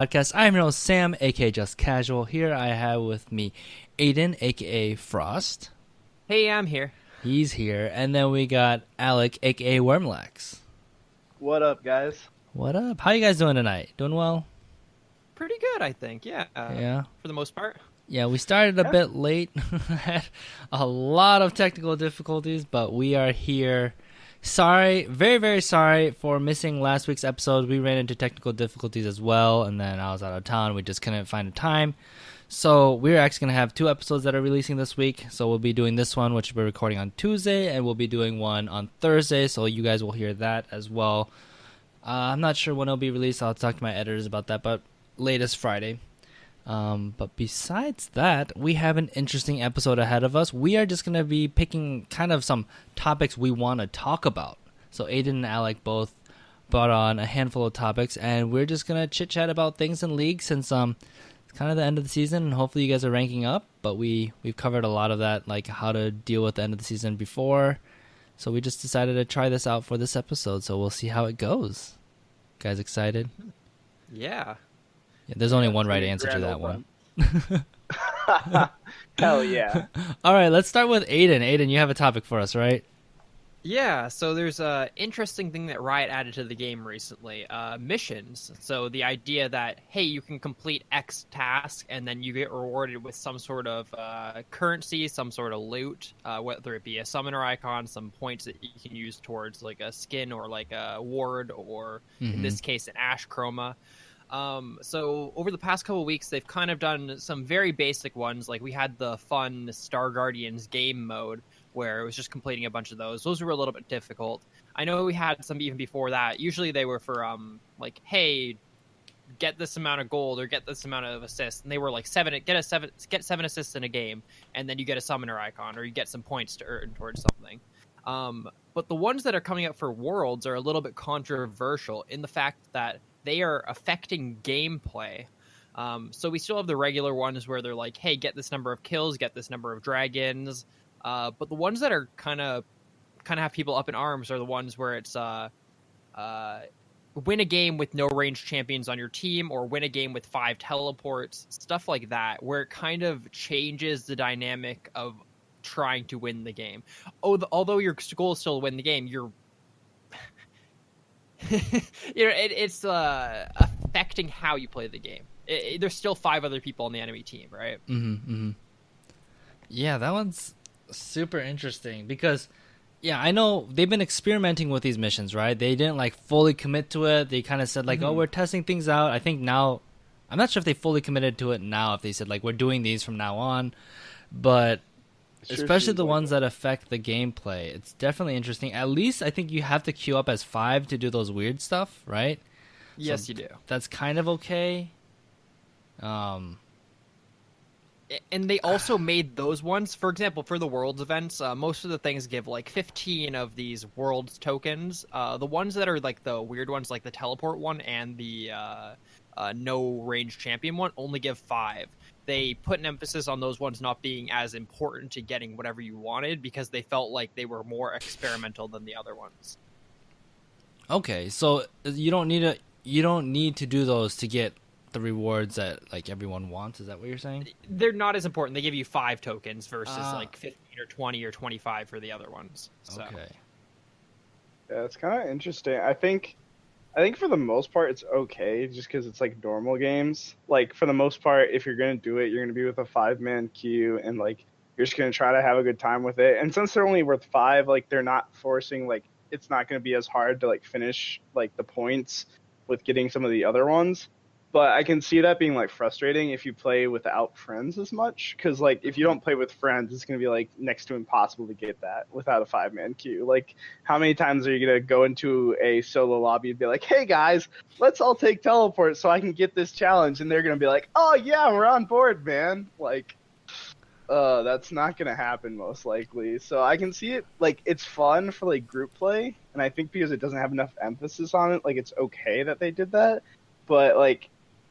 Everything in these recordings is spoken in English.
Podcast. I'm your host Sam, aka Just Casual. Here I have with me Aiden, aka Frost. Hey, I'm here. He's here, and then we got Alec, aka Wormlax. What up, guys? What up? How you guys doing tonight? Doing well? Pretty good, I think. Yeah, Yeah. for the most part. Yeah, we started a bit late. Had a lot of technical difficulties, but we are here. Sorry, very, very sorry for missing last week's episode. We ran into technical difficulties as well, and then I was out of town. We just couldn't find a time. So we're actually going to have two episodes that are releasing this week. So we'll be doing this one, which we're recording on Tuesday, and we'll be doing one on Thursday. So you guys will hear that as well. I'm not sure when it'll be released. I'll talk to my editors about that, but latest Friday. But besides that, we have an interesting episode ahead of us. We are just going to be picking kind of some topics we want to talk about. So Aiden and Alec both brought on a handful of topics, and we're just going to chit-chat about things in League since it's kind of the end of the season, and hopefully you guys are ranking up. But we've covered a lot of that, like how to deal with the end of the season before. So we just decided to try this out for this episode, so we'll see how it goes. Guys excited? Yeah. Yeah, there's only one right answer to that one. Hell yeah. All right, let's start with Aiden. Aiden, you have a topic for us, right? Yeah, so there's a interesting thing that Riot added to the game recently, missions. So the idea that, hey, you can complete X task and then you get rewarded with some sort of currency, some sort of loot, whether it be a summoner icon, some points that you can use towards like a skin or like a ward, or in this case, an Ash Chroma. So over the past couple of weeks, they've kind of done some very basic ones. Like we had the fun Star Guardians game mode where it was just completing a bunch of those. Those were a little bit difficult. I know we had some even before that. Usually they were for like, hey, get this amount of gold or get this amount of assists, and they were like get seven assists in a game, and then you get a summoner icon or you get some points to earn towards something. But the ones that are coming up for Worlds are a little bit controversial in the fact that they are affecting gameplay. So we still have the regular ones where they're like, hey, get this number of kills, get this number of dragons. But the ones that are kind of have people up in arms are the ones where it's win a game with no ranged champions on your team, or win a game with 5 teleports, stuff like that, where it kind of changes the dynamic of trying to win the game. Although your goal is still to win the game, you're it's affecting how you play the game. There's still 5 other people on the enemy team, right? Yeah, that one's super interesting because, yeah, I know they've been experimenting with these missions, right? They didn't like fully commit to it. They kind of said like, oh, we're testing things out. I think now, I'm not sure if they fully committed to it now, if they said like, we're doing these from now on, but especially the ones that affect the gameplay, it's definitely interesting. At least I think you have to queue up as 5 to do those weird stuff, right? Yes, you do. That's kind of okay. And they also made those ones, for example, for the Worlds events, most of the things give like 15 of these Worlds tokens. The ones that are like the weird ones, like the teleport one and the no range champion one, only give 5. They put an emphasis on those ones not being as important to getting whatever you wanted because they felt like they were more experimental than the other ones. Okay, so you don't need to do those to get the rewards that like everyone wants. Is that what you're saying? They're not as important. They give you 5 tokens versus like 15 or 20 or 25 for the other ones. So. Okay. Yeah, it's kind of interesting. I think for the most part it's okay, just because it's like normal games. Like for the most part, if you're gonna do it, you're gonna be with a 5-man queue, and like you're just gonna try to have a good time with it. And since they're only worth 5, like they're not forcing, like it's not gonna be as hard to like finish like the points with getting some of the other ones. But I can see that being like frustrating if you play without friends as much, because like if you don't play with friends, it's gonna be like next to impossible to get that without a 5-man queue. Like how many times are you gonna go into a solo lobby and be like, hey guys, let's all take teleport so I can get this challenge, and they're gonna be like, oh yeah, we're on board, man. Like that's not gonna happen most likely. So I can see it, like it's fun for like group play, and I think because it doesn't have enough emphasis on it, like it's okay that they did that. But like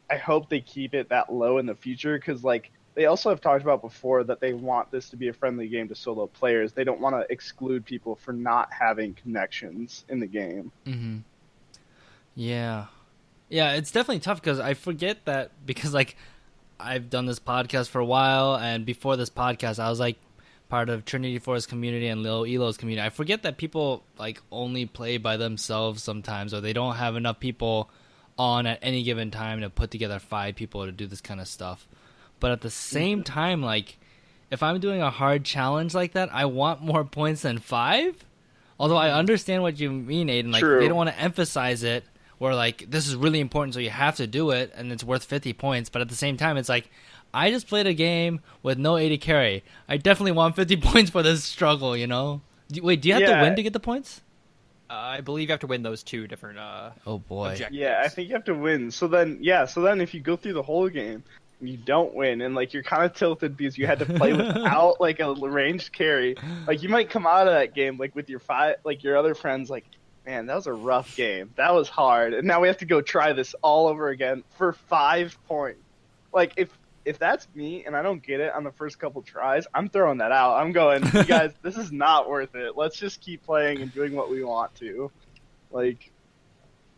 I hope they keep it that low in the future, because like they also have talked about before that they want this to be a friendly game to solo players. They don't want to exclude people for not having connections in the game. Yeah. Yeah, it's definitely tough because I forget that because like I've done this podcast for a while, and before this podcast, I was like part of Trinity Forest community and Lil Elo's community. I forget that people like only play by themselves sometimes, or they don't have enough people on at any given time to put together 5 people to do this kind of stuff. But at the same time, like if I'm doing a hard challenge like that, I want more points than 5. Although I understand what you mean, Aiden. Like True. they don't want to emphasize it, where like this is really important, so you have to do it, and it's worth 50 points. But at the same time, it's like I just played a game with no AD carry. I definitely want 50 points for this struggle. You know? Wait, do you have to win to get the points? I believe you have to win those 2 different. Oh boy. Objectives. Yeah, I think you have to win. So then if you go through the whole game and you don't win, and like you're kind of tilted because you had to play without like a ranged carry, like you might come out of that game like with your your other friends like, man, that was a rough game. That was hard, and now we have to go try this all over again for 5 points. Like if that's me and I don't get it on the first couple tries, I'm throwing that out. I'm going, you guys, this is not worth it. Let's just keep playing and doing what we want to. Like,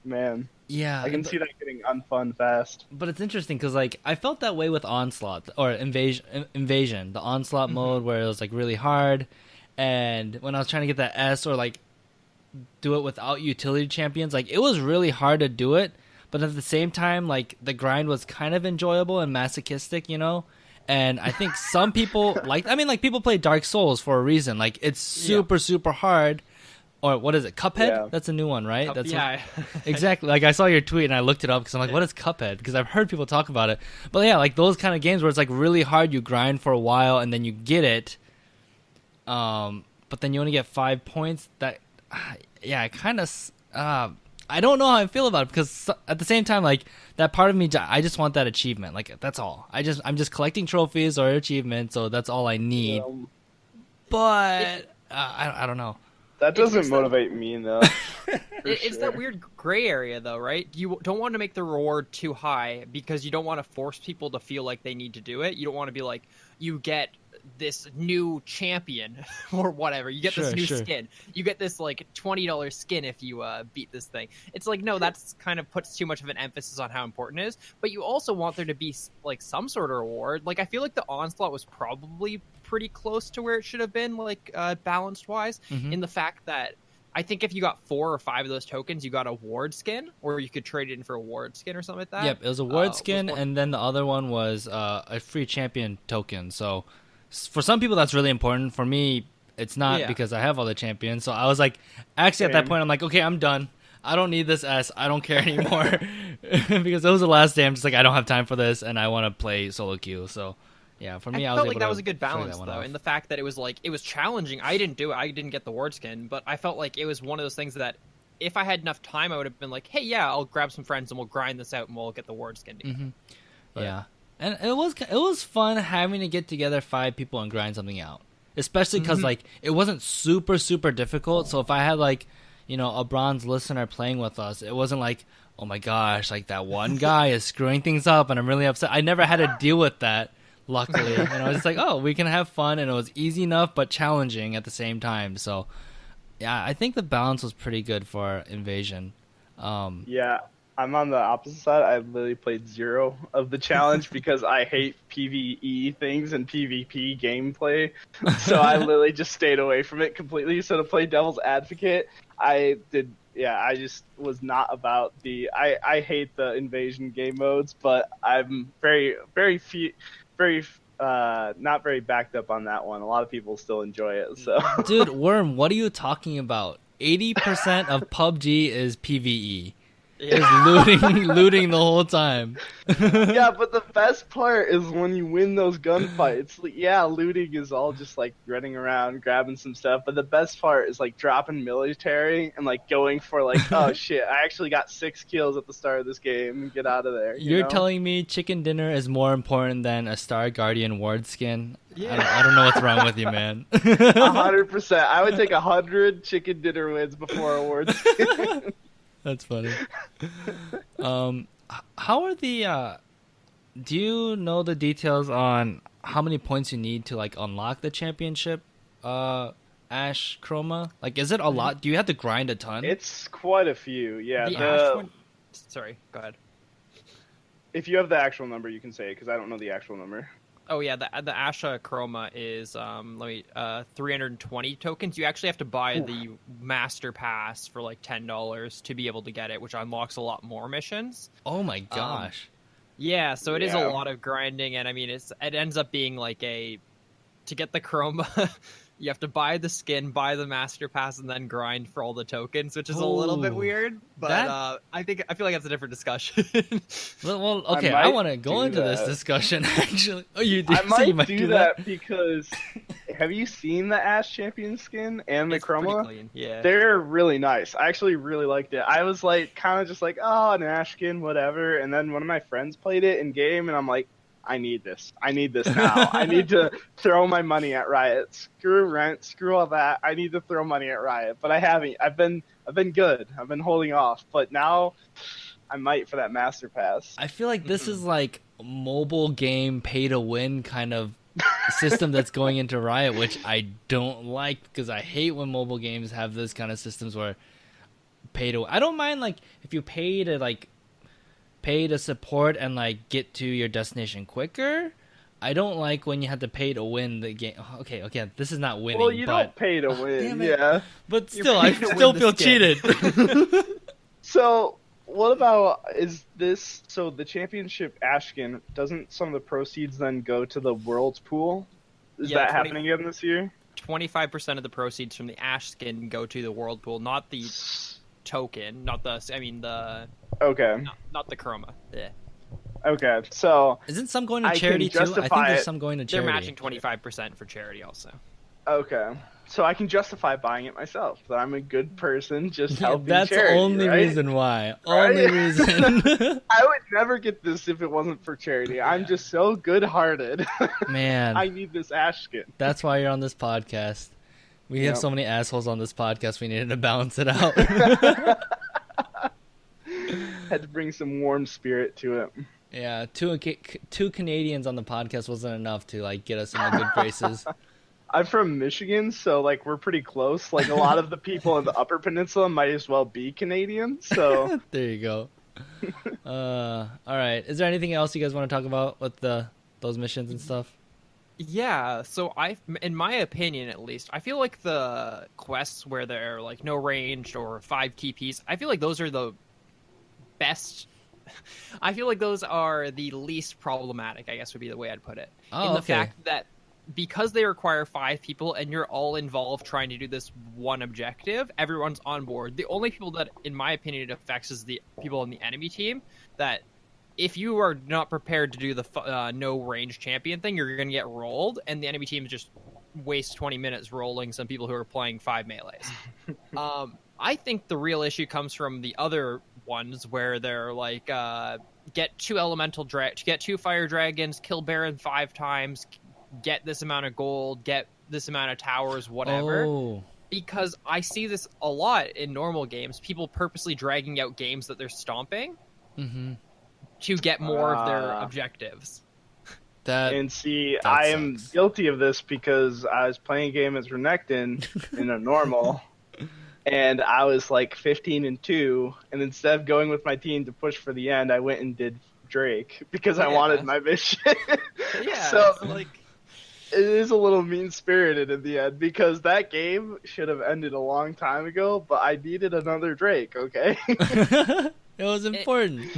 man. Yeah, I can see that getting unfun fast. but it's interesting because like I felt that way with Onslaught or Invasion, the Onslaught mode where it was like really hard, and when I was trying to get that S or like do it without utility champions, like it was really hard to do it. But at the same time, like the grind was kind of enjoyable and masochistic, you know. And I think some people like people play Dark Souls for a reason. Like it's super hard. Or what is it? Cuphead? Yeah. That's a new one, right? That's yeah. exactly. Like I saw your tweet and I looked it up because I'm like, what is Cuphead? Because I've heard people talk about it. But yeah, like those kind of games where it's like really hard, you grind for a while and then you get it. But then you only get 5 points. That, yeah, kind of. I don't know how I feel about it because at the same time, like that part of me, I just want that achievement. Like that's all. I'm just collecting trophies or achievements, so that's all I need. But I don't know. That doesn't motivate me enough. It's that weird gray area, though, right? You don't want to make the reward too high because you don't want to force people to feel like they need to do it. You don't want to be like, you get this new champion or whatever. You get this new skin. You get this like $20 skin if you beat this thing. It's like, no, that's kind of puts too much of an emphasis on how important it is. But you also want there to be like some sort of reward. Like I feel like the Onslaught was probably pretty close to where it should have been, like balanced wise, in the fact that I think if you got 4 or 5 of those tokens, you got a ward skin, or you could trade it in for a ward skin or something like that. Yep, it was a ward skin, and then the other one was a free champion token. So for some people, that's really important. For me, it's not because I have all the champions. So I was like, actually at that point, I'm like, okay, I'm done. I don't need this S. I don't care anymore because it was the last day. I'm just like, I don't have time for this, and I want to play solo queue. So. Yeah, for me, I felt like that was a good balance, though, in the fact that it was like, it was challenging. I didn't do it. I didn't get the ward skin, but I felt like it was one of those things that if I had enough time, I would have been like, hey, yeah, I'll grab some friends and we'll grind this out and we'll get the ward skin together. Yeah, and it was fun having to get together 5 people and grind something out, especially because like it wasn't super difficult. So if I had like, you know, a bronze listener playing with us, it wasn't like, oh my gosh, like that one guy is screwing things up and I'm really upset. I never had to deal with that. Luckily, and I was just like, oh, we can have fun, and it was easy enough but challenging at the same time. So yeah, I think the balance was pretty good for Invasion. Yeah, I'm on the opposite side. I literally played 0 of the challenge because I hate PvE things and PvP gameplay, so I literally just stayed away from it completely. So to play Devil's Advocate, I just was not about I hate the Invasion game modes, but I'm very not very backed up on that one. A lot of people still enjoy it. So, dude, Worm, what are you talking about? 80% of PUBG is PvE. It's looting the whole time. Yeah, but the best part is when you win those gunfights. Yeah, looting is all just like running around, grabbing some stuff. But the best part is like dropping military and like going for like, oh shit, I actually got 6 kills at the start of this game and get out of there. You're telling me chicken dinner is more important than a Star Guardian ward skin? Yeah. I don't know what's wrong with you, man. 100%. I would take 100 chicken dinner wins before a ward skin. That's funny. How are the? Do you know the details on how many points you need to like unlock the championship? Ash Chroma. Like, is it a lot? Do you have to grind a ton? It's quite a few. Yeah. The Ash one. Sorry, go ahead. If you have the actual number, you can say it because I don't know the actual number. Oh yeah, the Asha Chroma is 320 tokens. You actually have to buy the Master Pass for like $10 to be able to get it, which unlocks a lot more missions. Oh my gosh. Yeah, so it is a Yeah. lot of grinding, and I mean it ends up being like to get the Chroma. You have to buy the skin, buy the Master Pass, and then grind for all the tokens, which is a little bit Ooh, weird. But that- I feel like that's a different discussion. Well, I okay, I might want to go do into this that. discussion actually. Oh, you do? I So you might might do that because have you seen the Ash Champion skin and the It's pretty Chroma? clean, yeah. They're really nice. I actually really liked it. I was like kind of just like, oh, an Ash skin, whatever. And then one of my friends played it in game, and I'm like, I need this. I need this now. I need to throw my money at Riot. Screw rent. Screw all that. I need to throw money at Riot. But I haven't. I've been good. I've been holding off. But now I might for that Master Pass. I feel like this is like mobile game pay to win kind of system that's going into Riot, which I don't like because I hate when mobile games have this kind of systems where pay to. I don't mind like if you pay to support and like get to your destination quicker. I don't like when you have to pay to win the game. Okay, this is not winning. Well, you but, don't pay to win. damn it. Yeah. But You're still, I paying to win still the feel skin. cheated. So, what about is this? So the championship Ashkin, doesn't some of the proceeds then go to the Worlds pool? Is Yeah, that 20 happening again this year? 25% of the proceeds from the Ash skin go to the World Pool, not the token, not the Okay. not the Chroma. Yeah. Okay. So, Isn't some going to I can charity too? I think justify there's it. some going to They're charity. matching 25% for charity also. okay. So I can justify buying it myself. That I'm a good person, just Yeah, helping that's charity, the only right? reason why. Right? Only reason. I would never get this if it wasn't for charity. I'm just so good-hearted. Man, I need this Ash skin. that's why you're on this podcast. We have Yep. so many assholes on this podcast. We needed to balance it out. Had to bring some warm spirit to it. Yeah, two Canadians on the podcast wasn't enough to like get us in the good graces. I'm from Michigan, so like we're pretty close. Like a lot of the people in the Upper Peninsula might as well be Canadian. So There you go. All right. Is there anything else you guys want to talk about with those missions and stuff? Yeah, so in my opinion at least, I feel like the quests where they're like no ranged or 5 TPs, I feel like those are the best. I feel like those are the least problematic, I guess would be the way I'd put it. Oh, in the okay. fact that because they require 5 people and you're all involved trying to do this one objective, everyone's on board. The only people that, in my opinion, it affects is the people on the enemy team. That if you are not prepared to do the no range champion thing, you're going to get rolled, and the enemy team just waste 20 minutes rolling some people who are playing 5 melees. I think the real issue comes from the other ones where they're like, get 2 elemental get 2 fire dragons, kill Baron 5 times, get this amount of gold, get this amount of towers, whatever. Oh. Because I see this a lot in normal games, people purposely dragging out games that they're stomping Mm-hmm. to get more of their Ah. objectives. and see, that I am sucks. guilty of this because I was playing a game as Renekton in a normal, and I was like 15-2, and instead of going with my team to push for the end, I went and did Drake because I Yeah. wanted my mission. Yeah, So it's like it is a little mean-spirited in the end because that game should have ended a long time ago, but I needed another Drake, okay? It was important.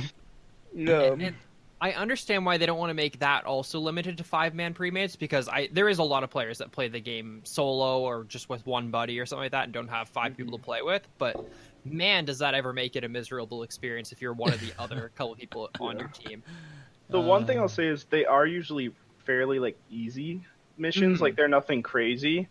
No. and I understand why they don't want to make that also limited to 5-man premates, because there is a lot of players that play the game solo or just with one buddy or something like that and don't have 5 people to play with, but man, does that ever make it a miserable experience if you're one of the other couple people on your team. The one thing I'll say is they are usually fairly like easy missions, like they're nothing crazy.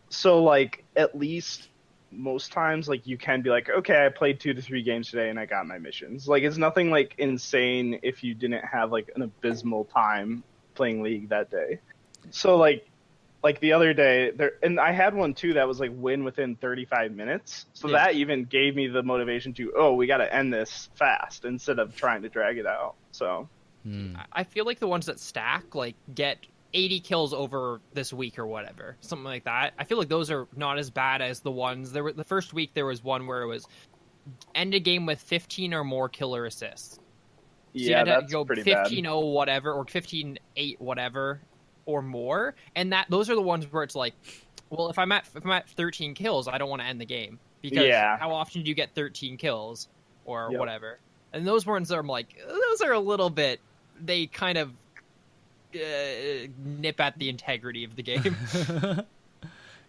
So like at least most times like you can be like, okay, I played 2 to 3 games today and I got my missions. Like it's nothing like insane if you didn't have like an abysmal time playing League that day. So like the other day there, and I had one too that was like win within 35 minutes. So Yeah. that even gave me the motivation to, we got to end this fast instead of trying to drag it out. So I feel like the ones that stack, like get 80 kills over this week or whatever, something like that. I feel like those are not as bad as the ones the first week there was one where it was end a game with 15 or more killer assists. you Yeah, had to that's go pretty 15-0 whatever or 15-8 whatever or more, and those are the ones where it's like, well, if I'm at 13 kills, I don't want to end the game because Yeah. how often do you get 13 kills or Yep. whatever? And those ones are like, those are a little bit, they kind of nip at the integrity of the game.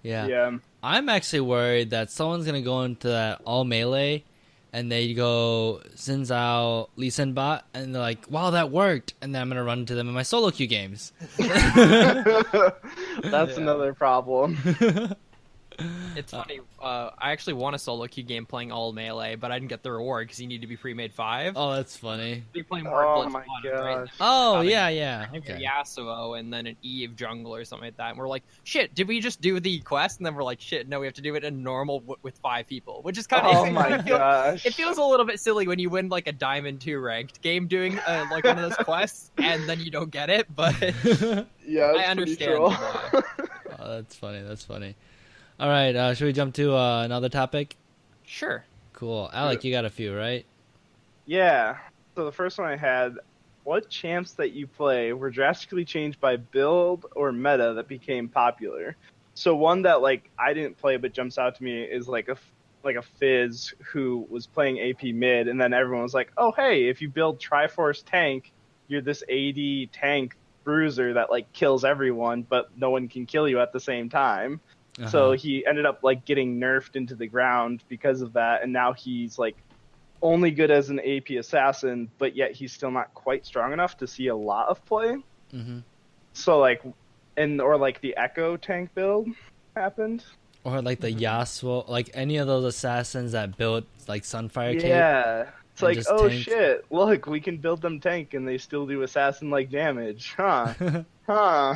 Yeah. Yeah. I'm actually worried that someone's gonna go into that all melee, and they go Xin Zhao, Lee Sin Bot, and they're like, "Wow, that worked!" And then I'm gonna run into them in my solo queue games. That's another problem. It's funny. I actually won a solo queue game playing all melee, but I didn't get the reward because you need to be pre-made 5. Oh, that's funny. You're playing more Oh Blitz my One, right? gosh. Oh, Having- yeah. Like a Okay. Yasuo and then an Eve jungle or something like that. And we're like, shit, did we just do the quest? And then we're like, shit, no, we have to do it in normal with 5 people, which is kind of. Oh my gosh. It feels a little bit silly when you win like a Diamond 2 ranked game doing like one of those quests and then you don't get it, but Yeah, I understand why. Oh, that's funny. That's funny. All right, should we jump to another topic? sure. Cool. Alec, you got a few, right? Yeah. So the first one I had, what champs that you play were drastically changed by build or meta that became popular? So one that like I didn't play but jumps out to me is like a Fizz who was playing AP mid, and then everyone was like, "Oh hey, if you build Triforce tank, you're this AD tank bruiser that like kills everyone, but no one can kill you at the same time." So he ended up like getting nerfed into the ground because of that, and now he's like only good as an AP assassin, but yet he's still not quite strong enough to see a lot of play. Mm-hmm. So like, or like the Echo tank build happened. Or like the Yasuo, like any of those assassins that built like Sunfire Cape. Yeah, it's and like, just oh tank. shit, look, we can build them tank and they still do assassin like damage, huh?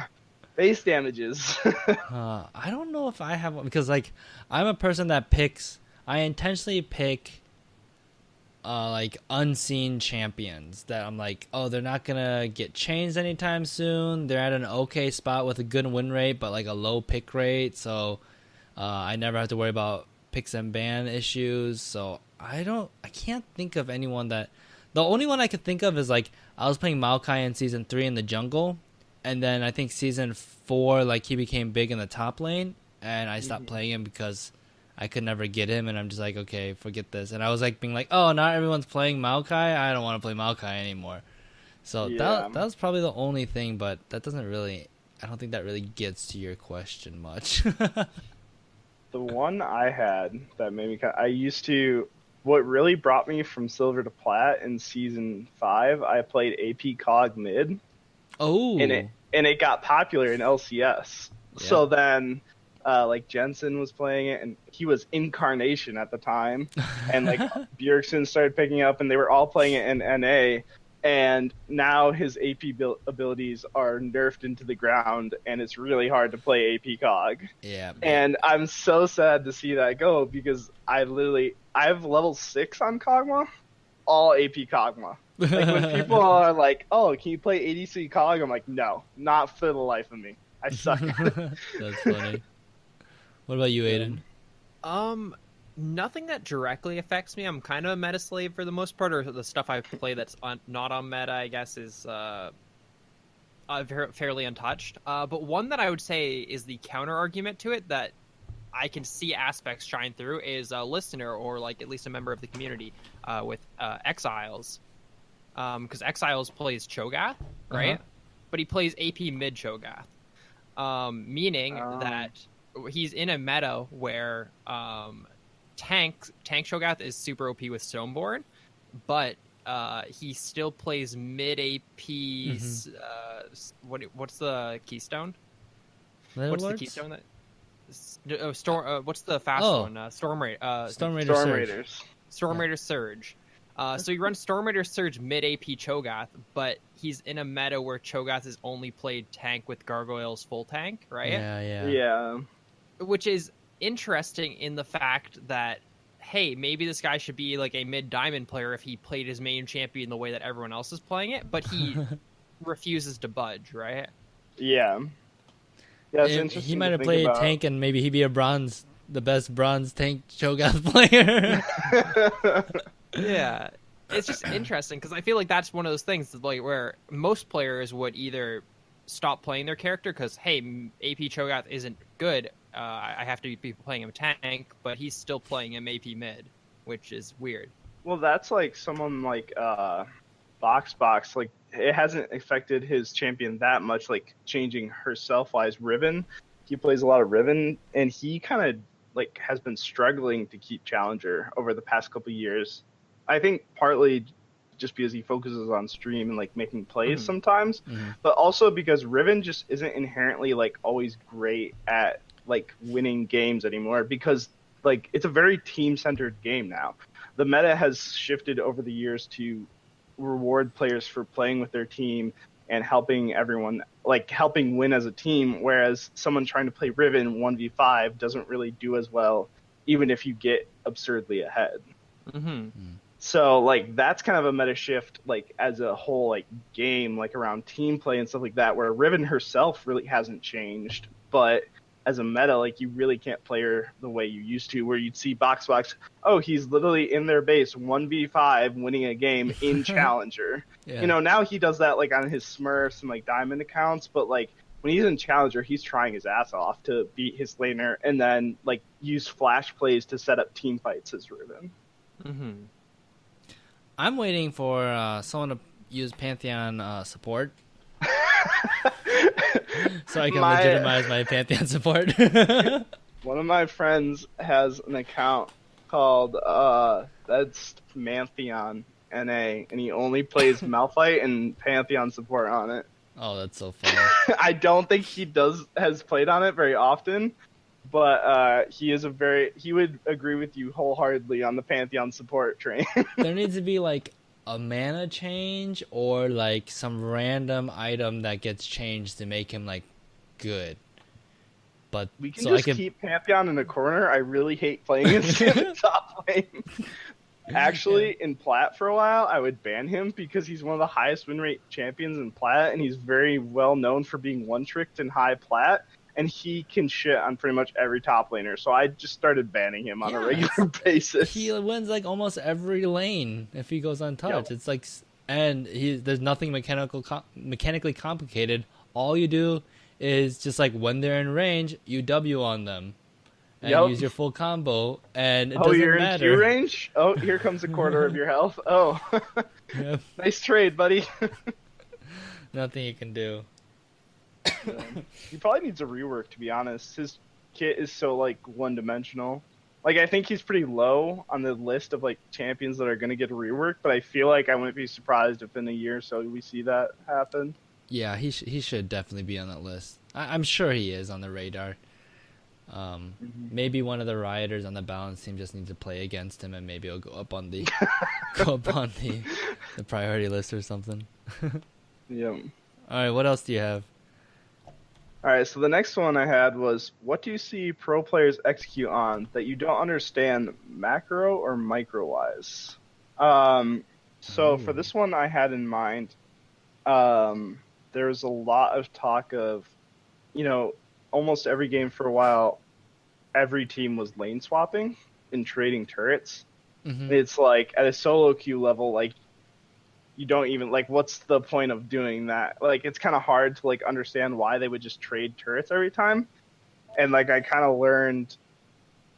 Base damages. I don't know if I have one because like I'm a person that picks. I intentionally pick like unseen champions that I'm like, oh, they're not gonna get changed anytime soon. They're at an okay spot with a good win rate, but like a low pick rate, so I never have to worry about picks and ban issues. So I can't think of anyone that. The only one I could think of is like I was playing Maokai in season 3 in the jungle. And then I think season 4, like he became big in the top lane, and I stopped playing him because I could never get him, and I'm just like, okay, forget this. And I was like being like, oh, not everyone's playing Maokai. I don't want to play Maokai anymore. So that was probably the only thing, but that doesn't really. I don't think that really gets to your question much. The one I had that made me I used to. What really brought me from silver to plat in season 5, I played AP Cog mid. Oh, And it got popular in LCS. Yeah. So then, like Jensen was playing it, and he was Incarnation at the time, and like Bjergsen started picking up, and they were all playing it in NA. And now his AP abilities are nerfed into the ground, and it's really hard to play AP Cog. yeah. And I'm so sad to see that go because I have level 6 on Kog'Maw, all AP Kog'Maw. Like when people are like, "Oh, can you play ADC Cog?" I'm like, "No, not for the life of me. I suck." That's funny. What about you, Aiden? Nothing that directly affects me. I'm kind of a meta slave for the most part, or the stuff I play that's not on meta, I guess, is fairly untouched. But one that I would say is the counter argument to it that I can see aspects shine through is a listener or like at least a member of the community with Exiles. Because Exiles plays Cho'Gath, right? Uh-huh. But he plays AP mid Cho'Gath, meaning that he's in a meta where tank Cho'Gath is super OP with Stoneborn, but he still plays mid AP. What's the keystone? What's the keystone that? What's the fast one? Storm Raider. Storm Raider Storm Surge. Raiders. Storm Raider Surge. So you run Storm Raider Surge mid AP Cho'Gath, but he's in a meta where Cho'Gath is only played tank with Gargoyles full tank, right? Yeah. Which is interesting in the fact that, hey, maybe this guy should be like a mid diamond player if he played his main champion the way that everyone else is playing it, but he refuses to budge, right? Yeah. Yeah, it's And interesting. he might to have think played about. tank, and maybe he'd be the best bronze tank Cho'Gath player. Yeah. it's just interesting because I feel like that's one of those things that, like, where most players would either stop playing their character because, hey, AP Cho'Gath isn't good. I have to be playing him tank, but he's still playing him AP mid, which is weird. Well, that's like someone like Box. Like it hasn't affected his champion that much. Like changing herself wise, Riven. He plays a lot of Riven, and he kind of like has been struggling to keep challenger over the past couple of years. I think partly just because he focuses on stream and like making plays sometimes, but also because Riven just isn't inherently like always great at like winning games anymore because like it's a very team-centered game now. The meta has shifted over the years to reward players for playing with their team and helping everyone, like helping win as a team, whereas someone trying to play Riven 1v5 doesn't really do as well, even if you get absurdly ahead. So like that's kind of a meta shift, like as a whole like game, like around team play and stuff like that, where Riven herself really hasn't changed, but as a meta, like you really can't play her the way you used to, where you'd see Box, oh, he's literally in their base 1v5 winning a game in Challenger. Yeah. You know, now he does that like on his Smurfs and like Diamond accounts, but like when he's in Challenger, he's trying his ass off to beat his laner and then like use flash plays to set up team fights as Riven. I'm waiting for someone to use Pantheon support. So I can legitimize my Pantheon support. One of my friends has an account called that's Mantheon NA, and he only plays Malphite and Pantheon support on it. Oh, that's so funny. I don't think he has played on it very often, but he would agree with you wholeheartedly on the Pantheon support train. There needs to be like a mana change or like some random item that gets changed to make him like good. But we can keep Pantheon in the corner. I really hate playing against him in top lane. Actually, in Plat for a while, I would ban him because he's one of the highest win rate champions in Plat, and he's very well known for being one-tricked in high Plat, and he can shit on pretty much every top laner. So I just stared banning him on a regular basis. He wins like almost every lane if he goes untouched. Yep. It's like, and there's nothing mechanically complicated. All you do is just like when they're in range, you W on them. And use your full combo, and it doesn't you're matter. In Q range? Oh, here comes a quarter of your health. Oh, yep. Nice trade, buddy. Nothing you can do. He probably needs a rework, to be honest. His kit is so like one-dimensional. Like I think he's pretty low on the list of like champions that are going to get a rework, but I feel like I wouldn't be surprised if in a year or so we see that happen. Yeah, he should definitely be on that list. I'm sure he is on the radar. Maybe one of the rioters on the balance team just needs to play against him, and maybe he'll go up on the the priority list or something. Yeah. All right, what else do you have? All right, so the next one I had was, what do you see pro players execute on that you don't understand macro or micro wise? So for this one I had in mind, there was a lot of talk of, almost every game for a while, every team was lane swapping and trading turrets. It's like at a solo queue level, like you don't even like, what's the point of doing that? Like, it's kind of hard to like understand why they would just trade turrets every time. And like, I kind of learned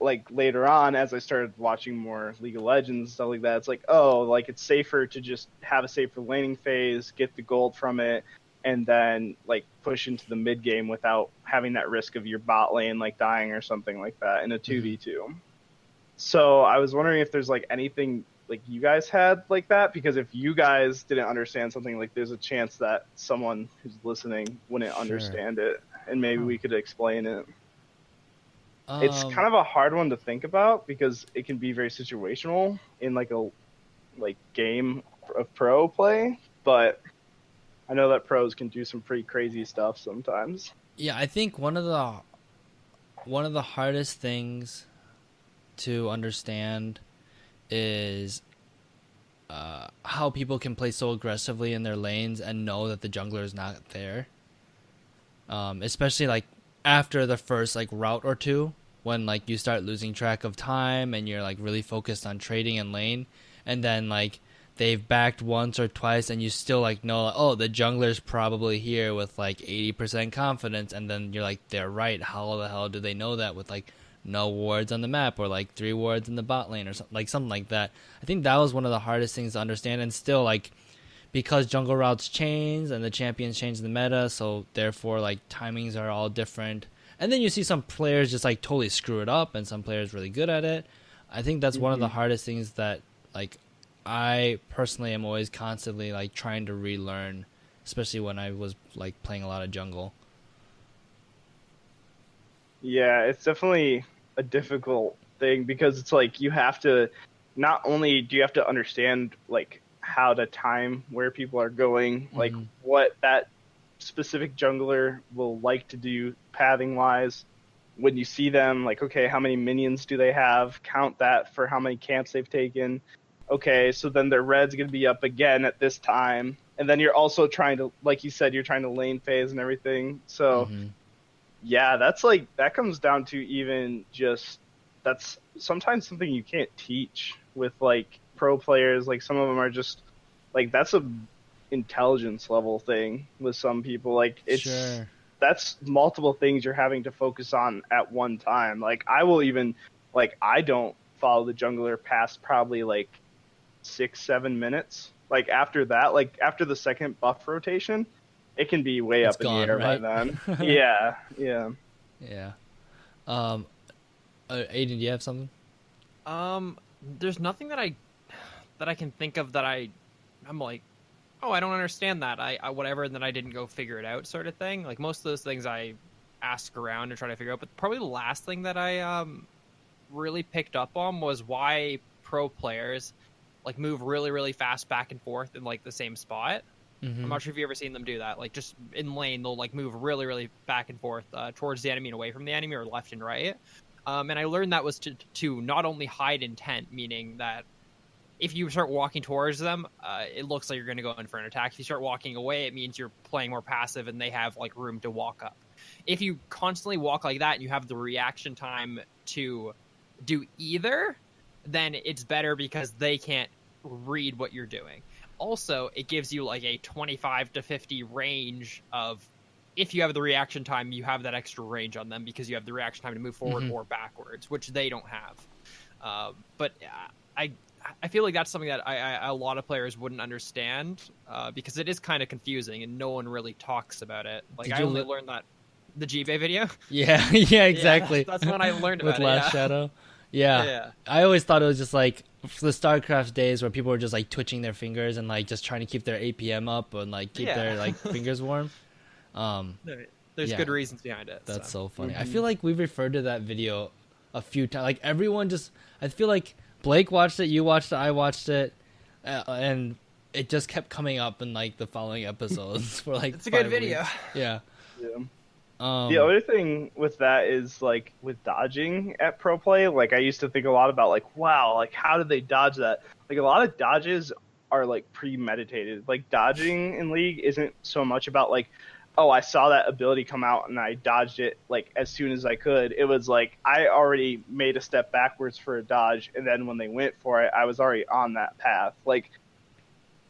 like later on as I started watching more League of Legends and stuff like that, it's like, oh, like it's safer to just have a safer laning phase, get the gold from it, and then like push into the mid game without having that risk of your bot lane like dying or something like that in a 2v2. So I was wondering if there's like anything like you guys had like that, because if you guys didn't understand something, like there's a chance that someone who's listening wouldn't understand it, and maybe we could explain it. It's kind of a hard one to think about because it can be very situational in like a game of pro play, but I know that pros can do some pretty crazy stuff sometimes. Yeah, I think one of the hardest things to understand is how people can play so aggressively in their lanes and know that the jungler is not there. Especially like after the first like route or two, when like you start losing track of time and you're like really focused on trading in lane, and then like they've backed once or twice, and you still like know, like, oh, the jungler's probably here with like 80% confidence, and then you're like, they're right. How the hell do they know that with like no wards on the map or like 3 wards in the bot lane or something like that? I think that was one of the hardest things to understand, and still like because jungle routes change and the champions change the meta, so therefore like timings are all different. And then you see some players just like totally screw it up, and some players really good at it. I think that's one of the hardest things that like I personally am always constantly like trying to relearn, especially when I was like playing a lot of jungle. Yeah, it's definitely a difficult thing because it's like you have to not only do you have to understand like how to time where people are going, like what that specific jungler will like to do pathing wise when you see them, like okay, how many minions do they have? Count that for how many camps they've taken. Okay, so then their red's going to be up again at this time. And then you're also trying to, like you said, you're trying to lane phase and everything. So yeah, that's like that comes down to even just that's sometimes something you can't teach with like pro players. Like some of them are just like that's a intelligence level thing with some people. Like it's that's multiple things you're having to focus on at one time. Like I will even like I don't follow the jungler past probably like 6-7 minutes. Like after that, like after the second buff rotation, it can be way It's up in gone, the air right? by then. Yeah. Yeah. Aiden, do you have something? There's nothing that I can think of that I'm like, oh, I don't understand that. I whatever, and then I didn't go figure it out, sort of thing. Like most of those things I ask around and try to figure out. But probably the last thing that I really picked up on was why pro players like move really, really fast back and forth in like the same spot. I'm not sure if you've ever seen them do that. Like just in lane, they'll like move really, really back and forth towards the enemy and away from the enemy, or left and right. And I learned that was to not only hide intent, meaning that if you start walking towards them, it looks like you're going to go in for an attack. If you start walking away, it means you're playing more passive and they have like room to walk up. If you constantly walk like that and you have the reaction time to do either, then it's better because they can't read what you're doing. Also, it gives you like a 25 to 50 range of, if you have the reaction time, you have that extra range on them because you have the reaction time to move forward or backwards, which they don't have. But I feel like that's something that a lot of players wouldn't understand because it is kind of confusing and no one really talks about it. Like I only learned that the G-Bay video. Yeah, yeah, exactly. Yeah, that's when I learned about with Last it. Shadow. Yeah. I always thought it was just like the StarCraft days where people were just like twitching their fingers and like just trying to keep their APM up and like keep their like fingers warm. There's good reasons behind it. That's so funny. I feel like we've referred to that video a few times. Like everyone just, I feel like Blake watched it, you watched it, I watched it, and it just kept coming up in like the following episodes for like. It's a good video. Weeks. Yeah. The other thing with that is like with dodging at pro play, like I used to think a lot about like, wow, like how did they dodge that? Like a lot of dodges are like premeditated. Like dodging in League isn't so much about like, oh, I saw that ability come out and I dodged it like as soon as I could. It was like I already made a step backwards for a dodge, and then when they went for it, I was already on that path. Like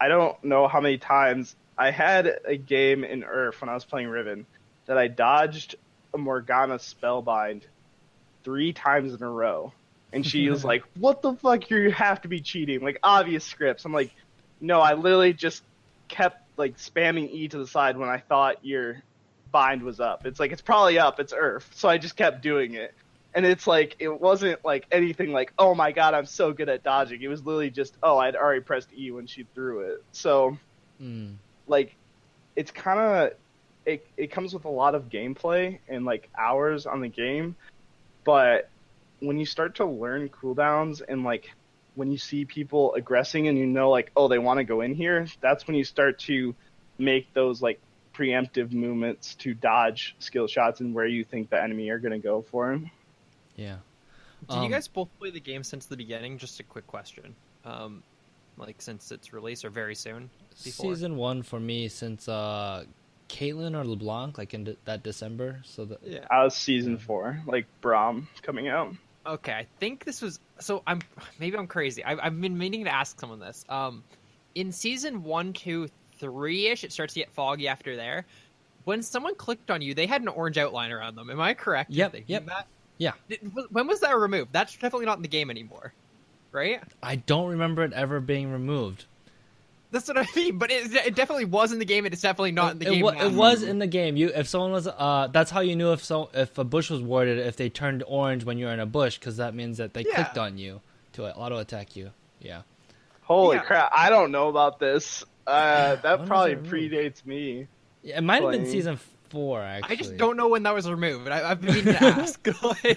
I don't know how many times I had a game in Earth when I was playing Riven that I dodged a Morgana Spellbind 3 times in a row. And she was like, what the fuck, you have to be cheating. Like, obvious scripts. I'm like, no, I literally just kept, like, spamming E to the side when I thought your bind was up. It's like, it's probably up, it's Earth. So I just kept doing it. And it's like, it wasn't, like, anything like, oh my god, I'm so good at dodging. It was literally just, oh, I'd already pressed E when she threw it. So, like, it's kind of... It comes with a lot of gameplay and like hours on the game, but when you start to learn cooldowns and like when you see people aggressing and you know like, oh, they want to go in here, that's when you start to make those like preemptive movements to dodge skill shots and where you think the enemy are going to go for him. Yeah. Did you guys both play the game since the beginning? Just a quick question. Like since its release or very soon? Before? Season 1 for me since Caitlyn or LeBlanc, like in that December. So that I was season 4, like Braum coming out. Okay, I think this was. So maybe I'm crazy. I've been meaning to ask someone this. in season 1, 2, 3-ish, it starts to get foggy after there. When someone clicked on you, they had an orange outline around them. Am I correct in thinking that? Yeah. When was that removed? That's definitely not in the game anymore, right? I don't remember it ever being removed. That's what I mean, but it definitely was in the game, and it's definitely not in the game now. It was in the game. If someone was, that's how you knew if a bush was warded, if they turned orange when you were in a bush, because that means that they clicked on you to auto attack you. Yeah. Holy crap! I don't know about this. That probably predates me. Yeah, it might have been season 4. Actually, I just don't know when that was removed. I've been meaning to ask. I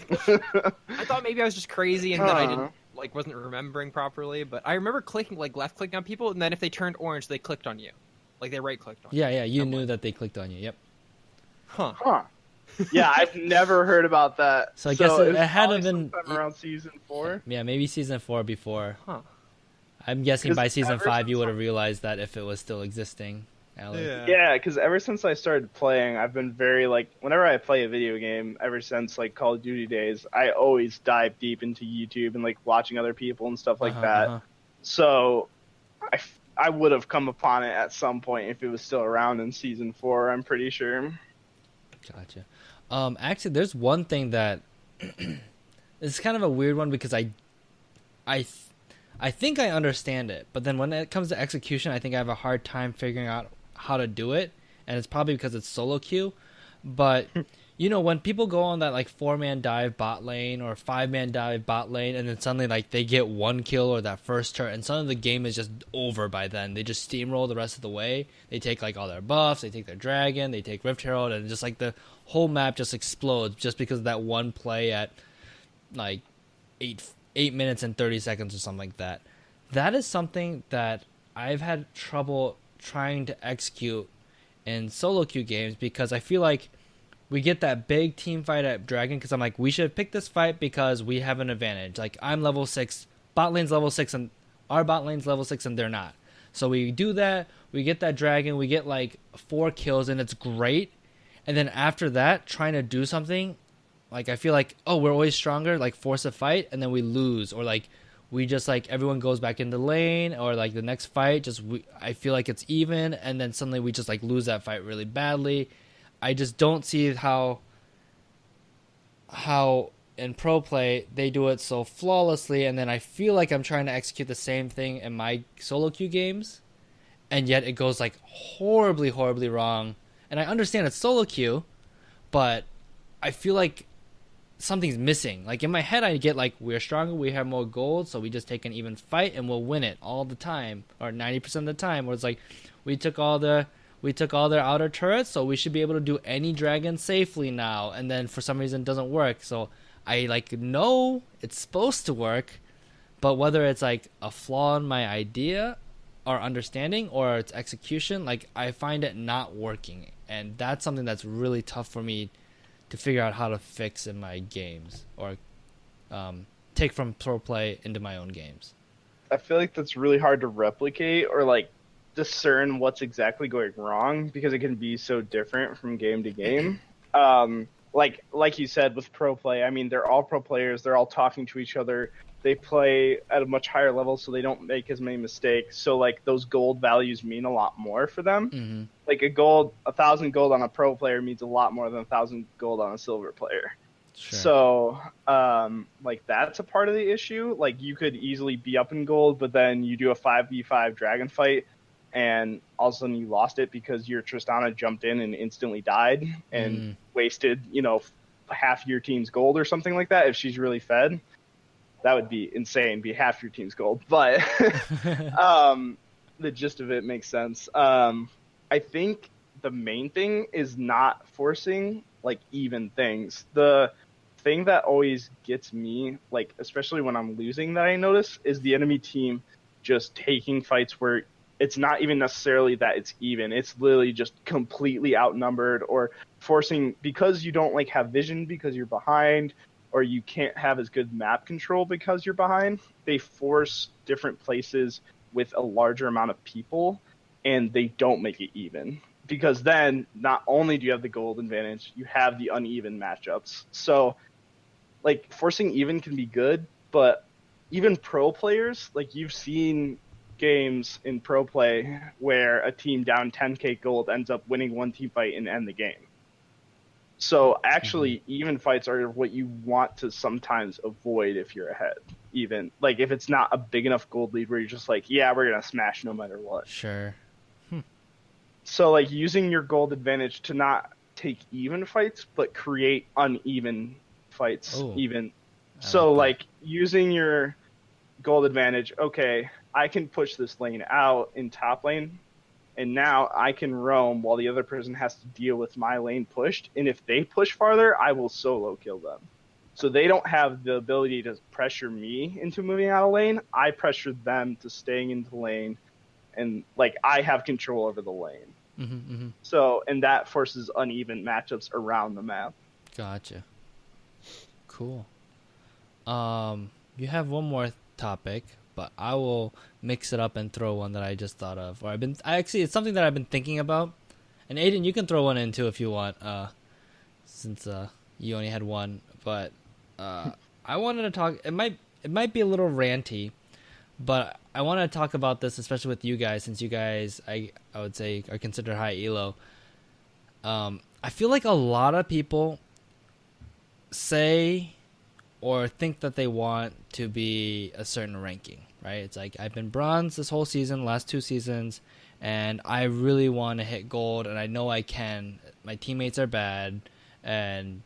thought maybe I was just crazy and that I didn't. Wasn't remembering properly, but I remember clicking, left clicking on people, and then if they turned orange, they clicked on you. They right clicked on you. Yeah, you knew that they clicked on you, yep. Huh. Yeah, I've never heard about that. So I guess it had to have been around season 4. Yeah, maybe season 4 before. Huh. I'm guessing by season 5 you would have realized that if it was still existing. Yeah, because ever since I started playing, I've been very, whenever I play a video game, ever since, Call of Duty days, I always dive deep into YouTube and, watching other people and stuff like that. So, I would have come upon it at some point if it was still around in Season 4, I'm pretty sure. Gotcha. Actually, there's one thing that... it's kind of a weird one because I think I understand it, but then when it comes to execution, I think I have a hard time figuring out how to do it, and it's probably because it's solo queue. But when people go on that 4-man dive bot lane or 5-man dive bot lane, and then suddenly they get 1 kill or that first turn, and suddenly the game is just over by then. They just steamroll the rest of the way. They take all their buffs, they take their dragon, they take Rift Herald, and just the whole map just explodes just because of that one play at 8 minutes and 30 seconds or something like that. That is something that I've had trouble trying to execute in solo queue games because I feel like we get that big team fight at Dragon because I'm we should pick this fight because we have an advantage. I'm level 6, bot lane's level 6, and our bot lane's level 6 and they're not. So we do that, we get that Dragon, we get 4 kills and it's great. And then after that, trying to do something, I feel we're always stronger, force a fight, and then we lose. Or we just everyone goes back into lane, or the next fight, I feel it's even, and then suddenly we just lose that fight really badly. I just don't see how in pro play they do it so flawlessly, and then I feel I'm trying to execute the same thing in my solo queue games, and yet it goes horribly, horribly wrong. And I understand it's solo queue, but I feel something's missing. In my head, I get we're stronger, we have more gold, so we just take an even fight and we'll win it all the time, or 90% of the time. Where it's we took all their outer turrets, so we should be able to do any dragon safely now. And then for some reason, it doesn't work. So I know it's supposed to work, but whether it's a flaw in my idea or understanding or its execution, I find it not working, and that's something that's really tough for me to figure out how to fix in my games or take from pro play into my own games. I feel that's really hard to replicate or discern what's exactly going wrong because it can be so different from game to game. Like you said with pro play, I mean, they're all pro players. They're all talking to each other. They play at a much higher level, so they don't make as many mistakes. So those gold values mean a lot more for them. Mm-hmm. 1,000 gold on a pro player means a lot more than 1,000 gold on a silver player. Sure. So, that's a part of the issue. You could easily be up in gold, but then you do a 5v5 dragon fight, and all of a sudden you lost it because your Tristana jumped in and instantly died and wasted, half your team's gold or something like that if she's really fed. That would be insane, be half your team's gold. But the gist of it makes sense. I think the main thing is not forcing even things. The thing that always gets me, especially when I'm losing, that I notice is the enemy team just taking fights where it's not even necessarily that it's even. It's literally just completely outnumbered, or forcing because you don't have vision because you're behind, or you can't have as good map control because you're behind. They force different places with a larger amount of people, and they don't make it even. Because then, not only do you have the gold advantage, you have the uneven matchups. So, forcing even can be good, but even pro players, you've seen games in pro play where a team down 10k gold ends up winning one team fight and end the game. So actually, even fights are what you want to sometimes avoid if you're ahead. Even like if it's not a big enough gold lead where you're just like, yeah, we're gonna smash no matter what. Sure. So like using your gold advantage to not take even fights, but create uneven fights. Ooh, Even I so, like like using your gold advantage. Okay, I can push this lane out in top lane, and now I can roam while the other person has to deal with my lane pushed. And if they push farther, I will solo kill them. So they don't have the ability to pressure me into moving out of lane. I pressure them to staying into lane, and like I have control over the lane. So, and that forces uneven matchups around the map. Gotcha. Cool. You have one more topic, but I will mix it up and throw one that I just thought of. Or it's something that I've been thinking about. And Aiden, you can throw one in too if you want, since you only had one. But I wanted to talk. It might be a little ranty, but I want to talk about this, especially with you guys, since you guys, I would say, are considered high elo. I feel like a lot of people say or think that they want to be a certain ranking, right? It's like, I've been bronze this whole season, last 2 seasons, and I really want to hit gold, and I know I can. My teammates are bad, and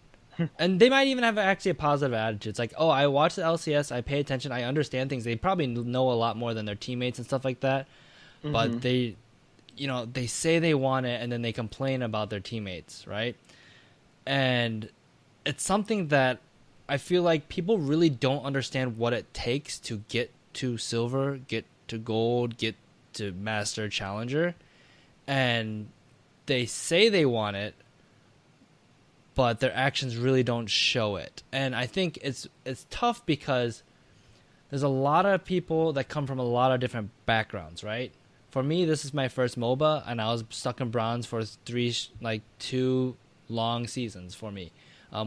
they might even have actually a positive attitude. It's like, oh, I watch the LCS, I pay attention, I understand things. They probably know a lot more than their teammates and stuff like that, but they say they want it, and then they complain about their teammates, right? And it's something that I feel like people really don't understand what it takes to get to silver, get to gold, get to master challenger. And they say they want it, but their actions really don't show it. And I think it's tough because there's a lot of people that come from a lot of different backgrounds, right? For me, this is my first MOBA, and I was stuck in bronze for 2 long seasons for me,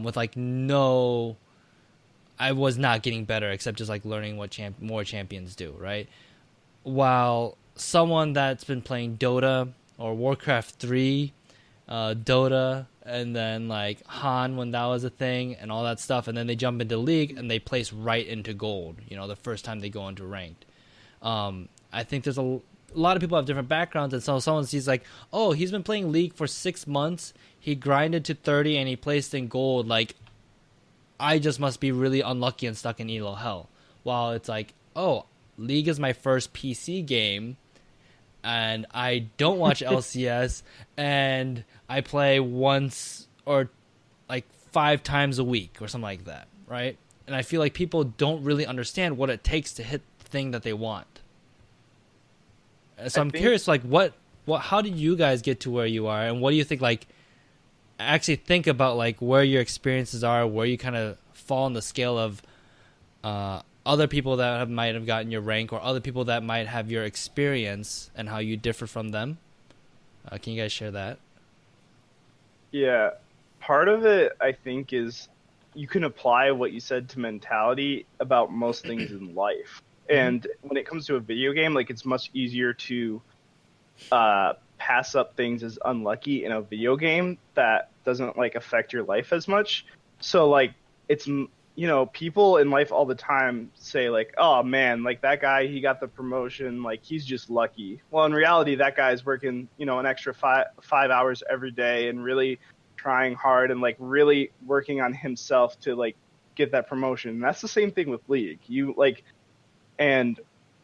with I was not getting better except just like learning what more champions do, right? While someone that's been playing Dota or Warcraft 3, Dota, and then like Han when that was a thing and all that stuff, and then they jump into League and they place right into gold, the first time they go into ranked. I think there's a lot of people have different backgrounds, and so someone sees like, oh, he's been playing League for 6 months, he grinded to 30 and he placed in gold, like I just must be really unlucky and stuck in elo hell. While it's like, oh, League is my first PC game, and I don't watch LCS, and I play once or like 5 times a week or something like that, right? And I feel like people don't really understand what it takes to hit the thing that they want. So I'm curious, like, how did you guys get to where you are, and what do you think, like, actually think about, like, where your experiences are, where you kind of fall on the scale of other people that might have gotten your rank, or other people that might have your experience, and how you differ from them. Can you guys share that? Yeah, part of it, I think, is you can apply what you said to mentality about most things in life. And when it comes to a video game, like, it's much easier to pass up things as unlucky in a video game that doesn't like affect your life as much. So like it's people in life all the time say like, oh man, like that guy, he got the promotion, like he's just lucky. Well, in reality, that guy's working an extra 5 hours every day and really trying hard and like really working on himself to like get that promotion. And that's the same thing with League.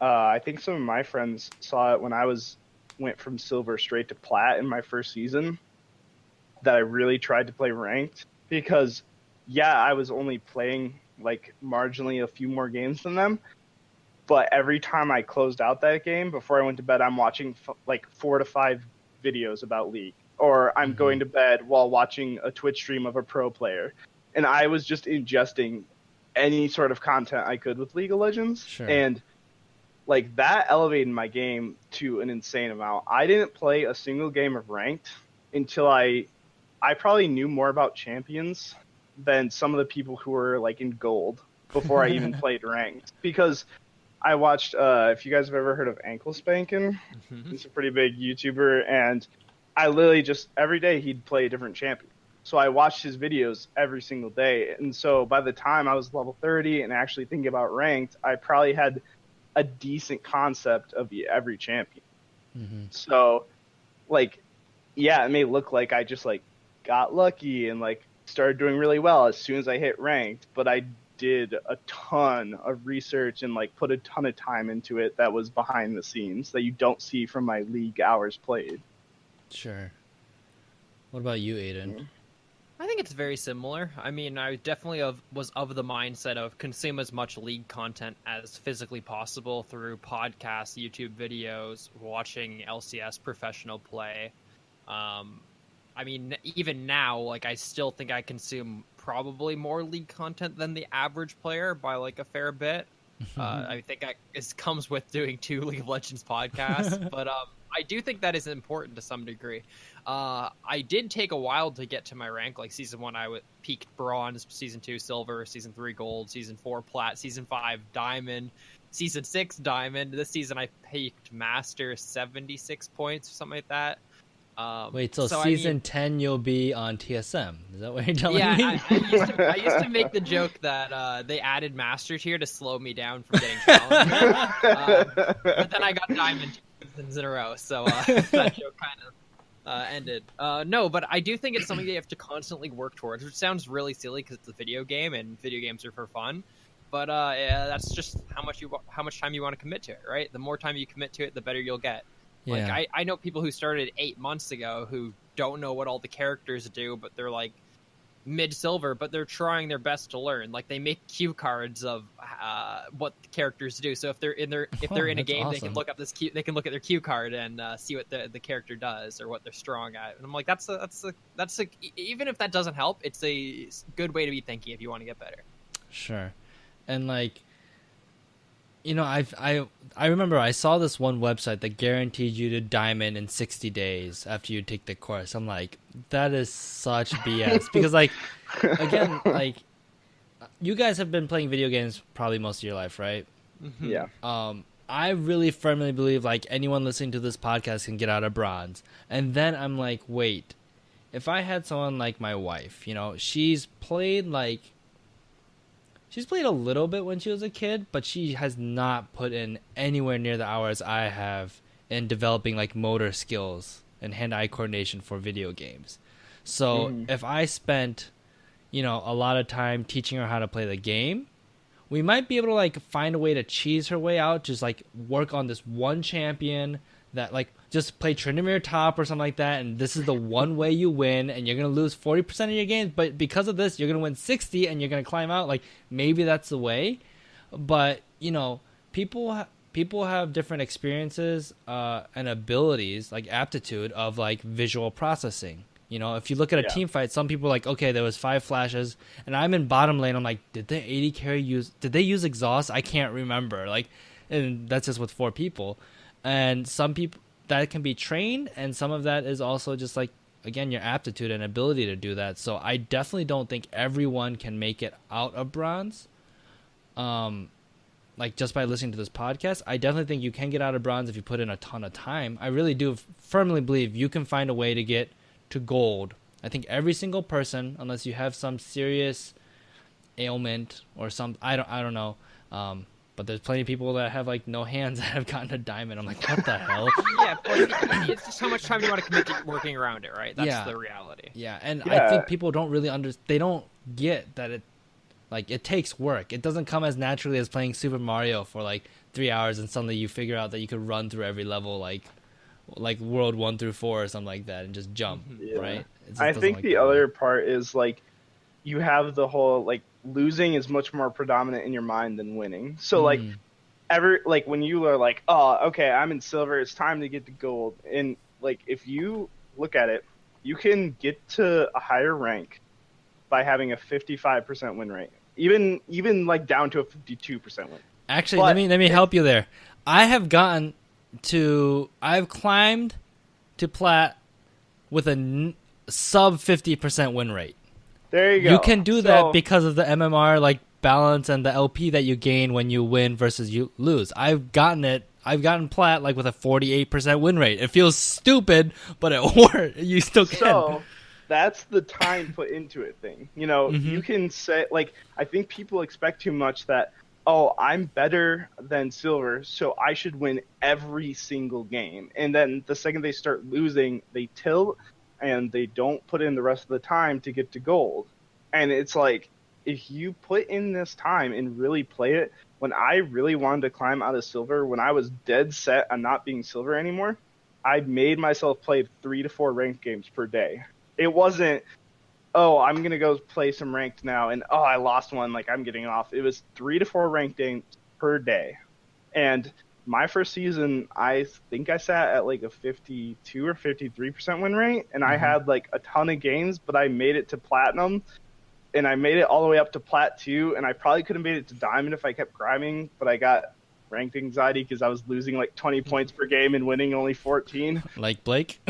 I think some of my friends saw it when I went from silver straight to plat in my first season, that I really tried to play ranked because, yeah, I was only playing like marginally a few more games than them. But every time I closed out that game, before I went to bed, I'm watching like 4 to 5 videos about League, or I'm going to bed while watching a Twitch stream of a pro player. And I was just ingesting any sort of content I could with League of Legends. Sure. And like that elevated my game to an insane amount. I didn't play a single game of ranked until I probably knew more about champions than some of the people who were like in gold before I even played ranked. Because I watched. If you guys have ever heard of Ankle Spanking, he's a pretty big YouTuber, and I literally just every day he'd play a different champion. So I watched his videos every single day, and so by the time I was level 30 and actually thinking about ranked, I probably had a decent concept of every champion. So, like, yeah, it may look like I just like got lucky and like started doing really well as soon as I hit ranked, but I did a ton of research and like put a ton of time into it that was behind the scenes that you don't see from my league hours played. Sure. What about you, Aiden? I think it's very similar. I mean, I definitely was of the mindset of consume as much league content as physically possible through podcasts, YouTube videos, watching LCS professional play. I mean, even now, like, I still think I consume probably more league content than the average player by like a fair bit. I think it comes with doing 2 League of Legends podcasts, but I do think that is important to some degree. I did take a while to get to my rank. Like season 1, I peaked bronze, season 2 silver, season 3 gold, season 4 plat, season 5 diamond, season 6 diamond. This season I peaked master, 76 points or something like that. Wait, so season 10 you'll be on TSM? Is that what you're telling me? Yeah, I used to make the joke that they added Master Tier to slow me down from getting Challenger. But then I got Diamond 2 seasons in a row, so that joke kind of ended. No, but I do think it's something that you have to constantly work towards, which sounds really silly because it's a video game and video games are for fun. But yeah, that's just how much time you want to commit to it, right? The more time you commit to it, the better you'll get. Yeah. Like I know people who started 8 months ago who don't know what all the characters do, but they're like mid-silver, but they're trying their best to learn. Like they make cue cards of what the characters do. So if they're in a game, awesome. They can look up they can look at their cue card and see what the character does or what they're strong at. And I'm like, that's even if that doesn't help, it's a good way to be thinking if you want to get better. Sure, and like. You know, I remember I saw this one website that guaranteed you to diamond in 60 days after you take the course. I'm like, that is such BS. Because, like, again, like, you guys have been playing video games probably most of your life, right? Yeah. I really firmly believe, like, anyone listening to this podcast can get out of bronze. And then I'm like, wait, if I had someone like my wife, you know, she's played a little bit when she was a kid, but she has not put in anywhere near the hours I have in developing like motor skills and hand-eye coordination for video games. So if I spent, you know, a lot of time teaching her how to play the game, we might be able to like find a way to cheese her way out, just like work on this one champion that like just play Tryndamere top or something like that, and this is the one way you win, and you're going to lose 40% of your games, but because of this, you're going to win 60 and you're going to climb out. Like, maybe that's the way. But, you know, people have different experiences and abilities, like aptitude of like visual processing. You know, if you look at a team fight, some people are like, okay, there was 5 flashes, and I'm in bottom lane. I'm like, did the AD carry did they use exhaust? I can't remember. Like, and that's just with 4 people. And some people, that can be trained, and some of that is also just like, again, your aptitude and ability to do that. So I definitely don't think everyone can make it out of bronze. Like just by listening to this podcast, I definitely think you can get out of bronze if you put in a ton of time. I really do firmly believe you can find a way to get to gold. I think every single person, unless you have some serious ailment or some, I don't know. But there's plenty of people that have like no hands that have gotten a diamond. I'm like, what the hell? Yeah, but it's just how much time you want to commit to working around it, right? That's the reality. Yeah, and I think people don't really they don't get that it takes work. It doesn't come as naturally as playing Super Mario for like 3 hours and suddenly you figure out that you could run through every level like world 1 through 4 or something like that and just jump, right? I think the other part is like you have the whole like losing is much more predominant in your mind than winning. So like when you are like, oh, okay, I'm in silver, it's time to get to gold. And like if you look at it, you can get to a higher rank by having a 55% win rate. Even like down to a 52% win. Actually, let me help you there. I've climbed to plat with a sub 50% win rate. There you go. You can do that because of the MMR like balance and the LP that you gain when you win versus you lose. I've gotten plat like with a 48% win rate. It feels stupid, but it works. You still can. So that's the time put into it thing. You know, Mm-hmm. you can say, like, I think people expect too much that, oh, I'm better than silver, so I should win every single game. And then the second they start losing, they tilt and they don't put in the rest of the time to get to gold. And it's like, if you put in this time and really play it, when I really wanted to climb out of silver, when I was dead set on not being silver anymore, I made myself play 3 to 4 ranked games per day. It wasn't, oh, I'm going to go play some ranked now, and oh, I lost one, like I'm getting off. It was 3 to 4 ranked games per day. And my first season, I think I sat at like a 52 or 53% win rate, and I had like a ton of games, but I made it to platinum, and I made it all the way up to plat 2, and I probably could have made it to diamond if I kept grinding, but I got ranked anxiety because I was losing like 20 points per game and winning only 14. Like Blake.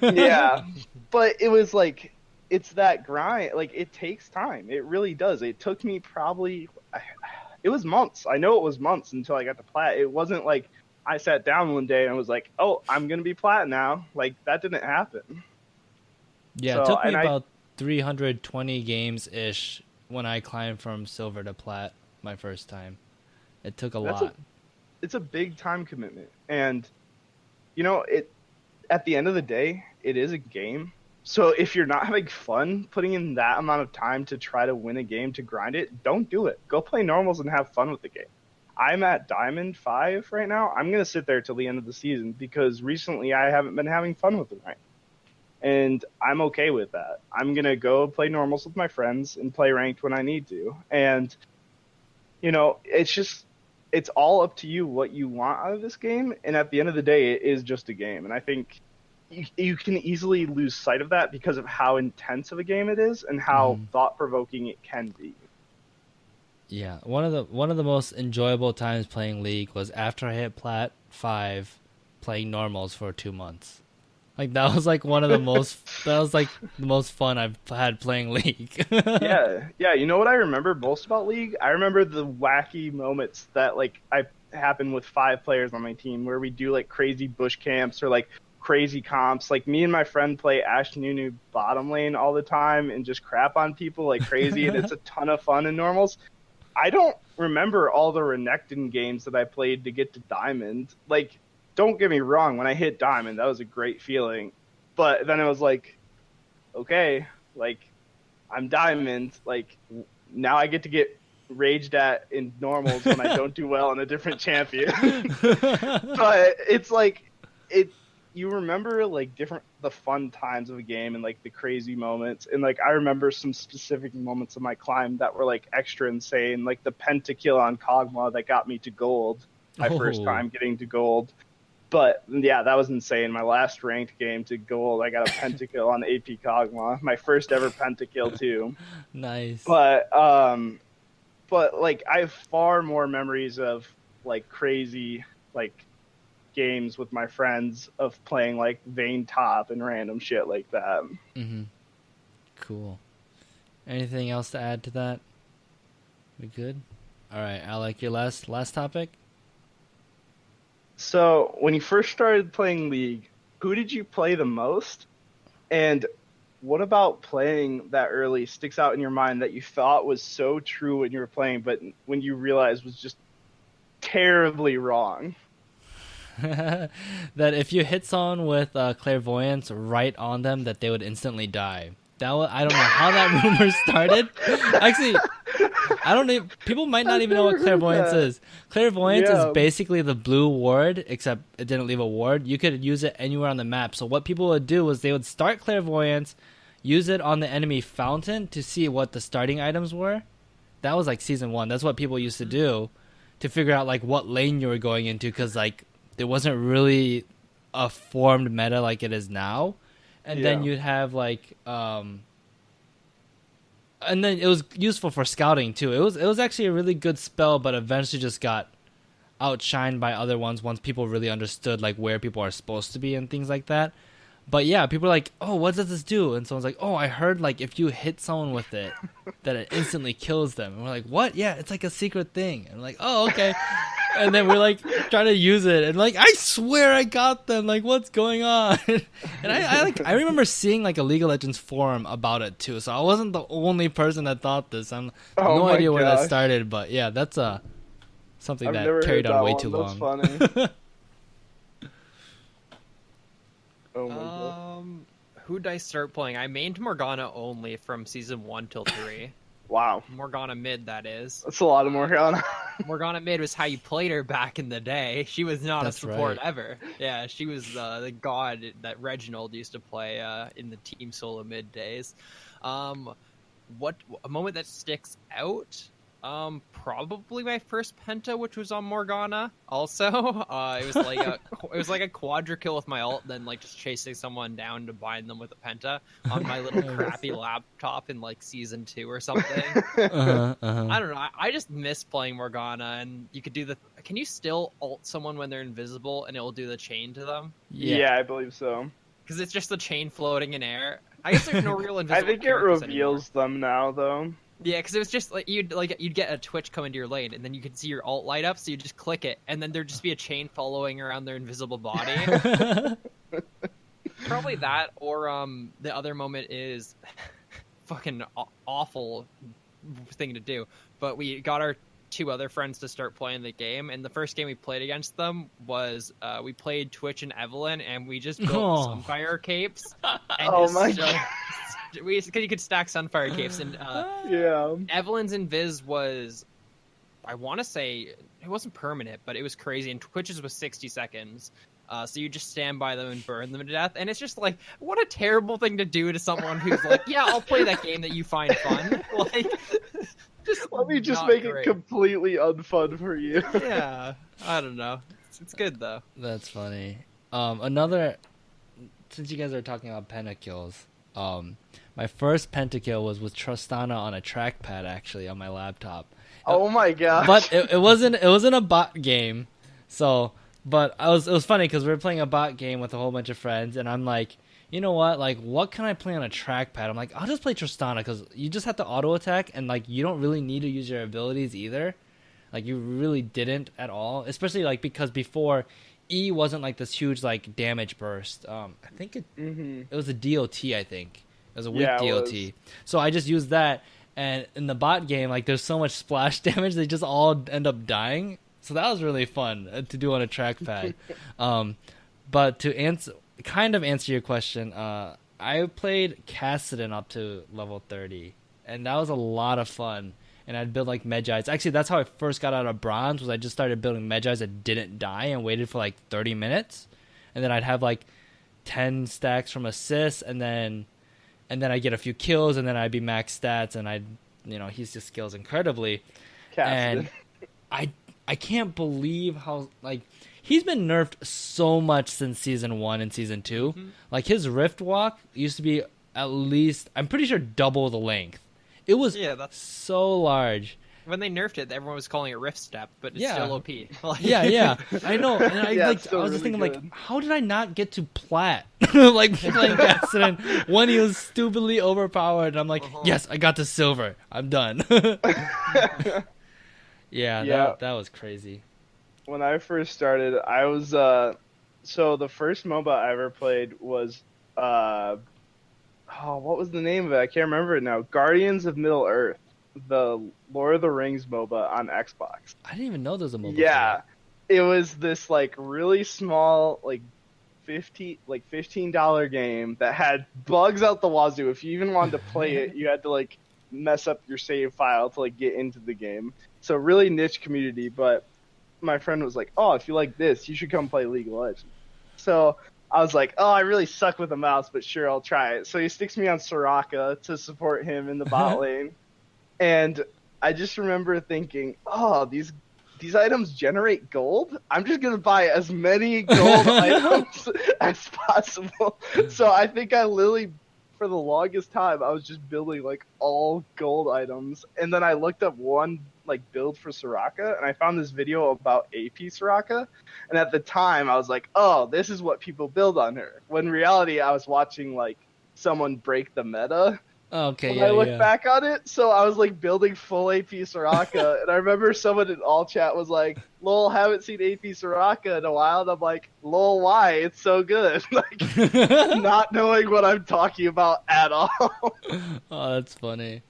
Yeah, but it was like, it's that grind. Like, it takes time. It really does. It took me probably, it was months. I know it was months until I got to plat. It wasn't like I sat down one day and was like, oh, I'm going to be plat now. Like, that didn't happen. Yeah, So, it took me and about 320 games-ish when I climbed from silver to plat my first time. It took a lot. It's a big time commitment. And, you know, at the end of the day, it is a game. So if you're not having fun putting in that amount of time to try to win a game to grind it, don't do it. Go play normals and have fun with the game. I'm at Diamond 5 right now. I'm going to sit there till the end of the season because recently I haven't been having fun with the rank. And I'm okay with that. I'm going to go play normals with my friends and play ranked when I need to. And, you know, it's all up to you what you want out of this game. And at the end of the day, it is just a game. And I think you can easily lose sight of that because of how intense of a game it is and how thought-provoking it can be. Yeah, one of the most enjoyable times playing League was after I hit plat 5, playing normals for 2 months. Like that was like the most fun I've had playing League. Yeah. You know what I remember most about League? I remember the wacky moments that like I happened with 5 players on my team where we do like crazy bush camps or like crazy comps. Like me and my friend play Ash Nunu bottom lane all the time and just crap on people like crazy, and it's a ton of fun in normals. I don't remember all the Renekton games that I played to get to Diamond. Like, don't get me wrong, when I hit Diamond, that was a great feeling. But then it was like, okay, like, I'm Diamond. Like, now I get to get raged at in normals when I don't do well on a different champion. But it's like, you remember like the fun times of a game and like the crazy moments, and like I remember some specific moments of my climb that were like extra insane, like the pentakill on Kog'Maw that got me to gold, my first time getting to gold. But yeah, that was insane. My last ranked game to gold, I got a pentakill on AP Kog'Maw, my first ever pentakill too. Nice. But like I have far more memories of like crazy like games with my friends of playing like Vayne top and random shit like that. Mm-hmm. Cool. Anything else to add to that? We good? All right, Alec, your last topic? So when you first started playing League, who did you play the most? And what about playing that early sticks out in your mind that you thought was so true when you were playing, but when you realized was just terribly wrong? That if you hit someone with clairvoyance right on them, that they would instantly die. I don't know how that rumor started. Actually, I don't know. People might not even know what clairvoyance is. Clairvoyance is basically the blue ward, except it didn't leave a ward. You could use it anywhere on the map. So what people would do was they would start clairvoyance, use it on the enemy fountain to see what the starting items were. That was like season 1. That's what people used to do to figure out like what lane you were going into, because like there wasn't really a formed meta like it is now. And then you'd have like and then it was useful for scouting too. It was actually a really good spell, but eventually just got outshined by other ones once people really understood like where people are supposed to be and things like that. But yeah, people are like, oh, what does this do? And someone's like, oh, I heard like if you hit someone with it, that it instantly kills them. And we're like, what? Yeah, it's like a secret thing. And we're like, oh, okay. And then we're like trying to use it, and like I swear I got them. Like, what's going on? And I remember seeing like a League of Legends forum about it too. So I wasn't the only person that thought this. I'm no idea where that started, but yeah, that's something that carried on way too long. That's funny. Oh my god. Who did I start playing? I mained Morgana only from season 1 till 3. Wow. Morgana mid, that is. That's a lot of Morgana. Morgana mid was how you played her back in the day. She was not That's a support right. ever. Yeah, she was the god that Reginald used to play in the team solo mid days. What a moment that sticks out? Probably my first penta, which was on Morgana. Also, it was like a quadra kill with my ult, then like just chasing someone down to bind them with a penta on my little crappy laptop in like season 2 or something. I don't know. I just miss playing Morgana, and you could do Can you still ult someone when they're invisible, and it will do the chain to them? Yeah, I believe so. Because it's just the chain floating in air. I guess there's no real invisible. I think it reveals them now, though. Yeah, because it was just like you'd get a Twitch come into your lane, and then you could see your ult light up, so you just click it, and then there'd just be a chain following around their invisible body. Probably that, or the other moment is fucking awful thing to do. But we got our 2 other friends to start playing the game, and the first game we played against them was we played Twitch and Evelyn, and we just built Sunfire capes. And my god. Because you could stack Sunfire capes, and yeah. Evelyn's invis was, I want to say, it wasn't permanent, but it was crazy, and Twitch's was 60 seconds. So you just stand by them and burn them to death, and it's just like, what a terrible thing to do to someone who's like, yeah, I'll play that game that you find fun. Like, let me just make it completely unfun for you. Yeah, I don't know. It's good though. That's funny. Another, since you guys are talking about pentakills, my first pentakill was with Tristana on a trackpad, actually, on my laptop. Oh my gosh. But it wasn't a bot game, so. But it was funny because we were playing a bot game with a whole bunch of friends, and I'm like, you know what? Like, what can I play on a trackpad? I'm like, I'll just play Tristana because you just have to auto attack, and like you don't really need to use your abilities either. Like, you really didn't at all, especially like because before E wasn't like this huge like damage burst. I think it was a DOT. I think it was a weak DOT. So I just used that, and in the bot game, like there's so much splash damage, they just all end up dying. So that was really fun to do on a trackpad. But to answer your question, I played Kassadin up to level 30, and that was a lot of fun. And I'd build like Medjais. Actually, that's how I first got out of bronze. Was I just started building Medjais that didn't die and waited for like 30 minutes, and then I'd have like 10 stacks from assists, and then I'd get a few kills, and then I'd be max stats, and he just skills incredibly. Kassadin. And I can't believe how, like, he's been nerfed so much since Season 1 and Season 2. Mm-hmm. Like, his Rift Walk used to be at least, I'm pretty sure, double the length. It was so large. When they nerfed it, everyone was calling it Rift Step, but it's still OP. Like... Yeah. I know. And I was really just thinking, good. like, how did I not get to plat? Like, playing Kassadin when he was stupidly overpowered. And I'm like, yes, I got to silver. I'm done. Yeah, that was crazy. When I first started, I was so the first MOBA I ever played was what was the name of it? I can't remember it now. Guardians of Middle Earth, the Lord of the Rings MOBA on Xbox. I didn't even know there was a MOBA. Yeah, it was this like really small like $15 game that had bugs out the wazoo. If you even wanted to play it, you had to like mess up your save file to like get into the game. So really niche community, but my friend was like, oh, if you like this, you should come play League of Legends. So I was like, oh, I really suck with a mouse, but sure, I'll try it. So he sticks me on Soraka to support him in the bot lane. And I just remember thinking, oh, these items generate gold? I'm just going to buy as many gold items as possible. So I think I literally, for the longest time, I was just building like all gold items. And then I looked up one like build for Soraka, and I found this video about AP Soraka, and at the time I was like, oh, this is what people build on her. When in reality, I was watching like someone break the meta. Okay, When yeah, I look yeah. back on it, so I was like building full AP Soraka, and I remember someone in all chat was like, "Lol, haven't seen AP Soraka in a while," and I'm like, "Lol, why? It's so good!" Like, not knowing what I'm talking about at all. Oh, that's funny.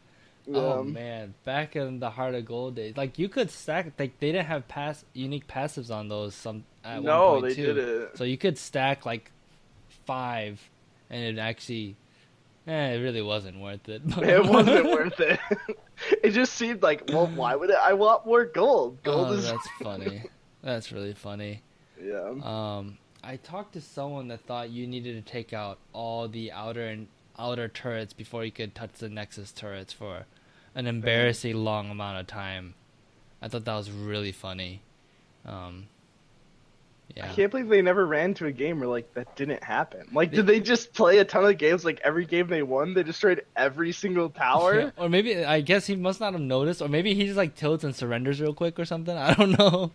Oh man, back in the Heart of Gold days, like you could stack. Like they didn't have unique passives on those some at one No, point they too. didn't. So you could stack like 5, and it actually, it really wasn't worth it. It wasn't worth it. It just seemed like, well, why would it? I want more gold. Gold Oh, is. that's funny. That's really funny. Yeah. I talked to someone that thought you needed to take out all the outer turrets before you could touch the Nexus turrets for an embarrassing long amount of time. I thought that was really funny. Yeah. I can't believe they never ran to a game where like that didn't happen. Like, did they just play a ton of games? Like every game they won, they destroyed every single tower. Yeah, or maybe I guess he must not have noticed, or maybe he just like tilts and surrenders real quick or something. I don't know.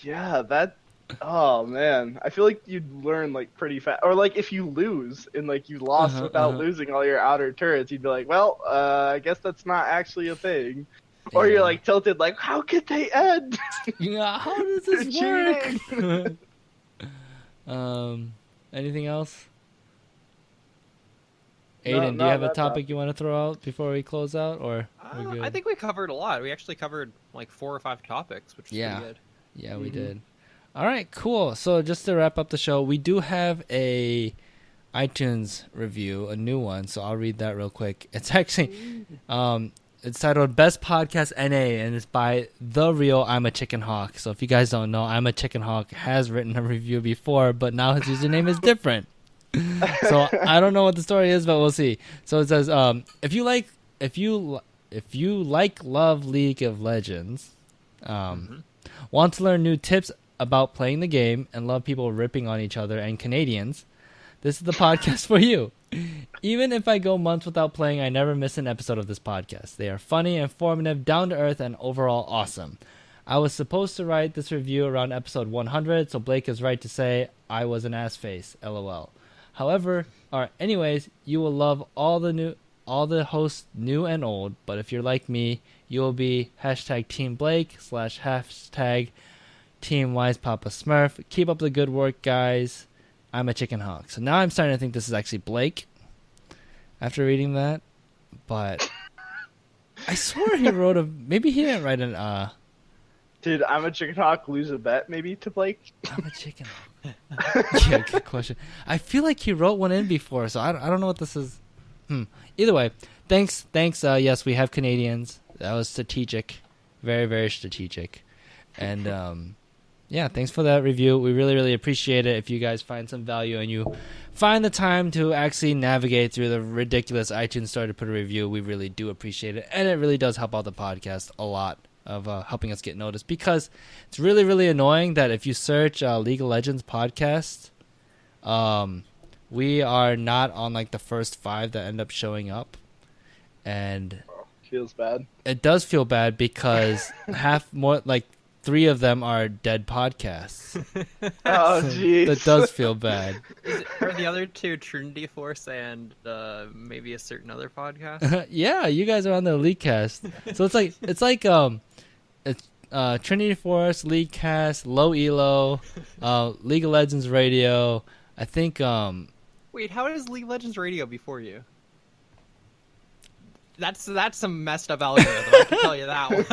Yeah, that. Oh man, I feel like you'd learn like pretty fast. Or like if you lose and like you lost without losing all your outer turrets, you'd be like, well, I guess that's not actually a thing. Or you're like tilted, like, how could they end? Yeah, how does this work? Anything else? Aiden, do you have a topic you want to throw out before we close out, or we're good? I think we covered a lot. We actually covered like 4 or 5 topics, which is pretty good. Yeah, we did. All right, cool. So just to wrap up the show, we do have a iTunes review, a new one. So I'll read that real quick. It's actually, it's titled "Best Podcast NA" and it's by the real I'm a Chicken Hawk. So if you guys don't know, I'm a Chicken Hawk has written a review before, but now his username is different. So I don't know what the story is, but we'll see. So it says, if you love League of Legends, want to learn new tips about playing the game and love people ripping on each other and Canadians, this is the podcast for you. Even if I go months without playing, I never miss an episode of this podcast. They are funny, informative, down to earth, and overall awesome. I was supposed to write this review around episode 100, so Blake is right to say I was an ass face. LOL. However, anyways, you will love all the hosts, new and old. But if you're like me, you will be hashtag Team Blake / hashtag Team Wise Papa Smurf. Keep up the good work, guys. I'm a Chicken Hawk. So now I'm starting to think this is actually Blake after reading that. But I swore he wrote maybe he didn't write an Did I'm a Chicken Hawk lose a bet maybe to Blake? I'm a Chicken Hawk. Yeah, good question. I feel like he wrote one in before, so I don't know what this is. Either way, thanks. Yes, we have Canadians. That was strategic. Very, very strategic. And yeah, thanks for that review. We really, really appreciate it. If you guys find some value and you find the time to actually navigate through the ridiculous iTunes store to put a review, we really do appreciate it. And it really does help out the podcast a lot of helping us get noticed, because it's really, really annoying that if you search League of Legends podcast, we are not on like the first 5 that end up showing up. And feels bad. It does feel bad because 3 of them are dead podcasts. Oh, jeez. That does feel bad. Are the other 2 Trinity Force and maybe a certain other podcast? Yeah, you guys are on the League Cast. So it's Trinity Force, League Cast, Low Elo, League of Legends Radio. I think. Wait, how is League of Legends Radio before you? That's some messed up algorithm. I can tell you that one.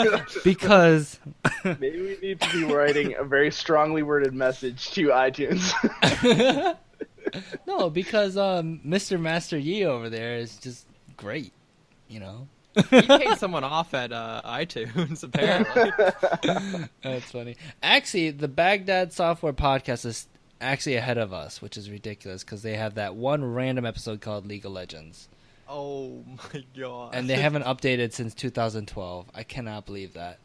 Because maybe we need to be writing a very strongly worded message to iTunes. No, because Mr. Master Yi over there is just great, you know. He paid someone off at iTunes, apparently. That's funny. Actually, the Baghdad Software Podcast is actually ahead of us, which is ridiculous because they have that one random episode called League of Legends. Oh my god. And they haven't updated since 2012. I cannot believe that.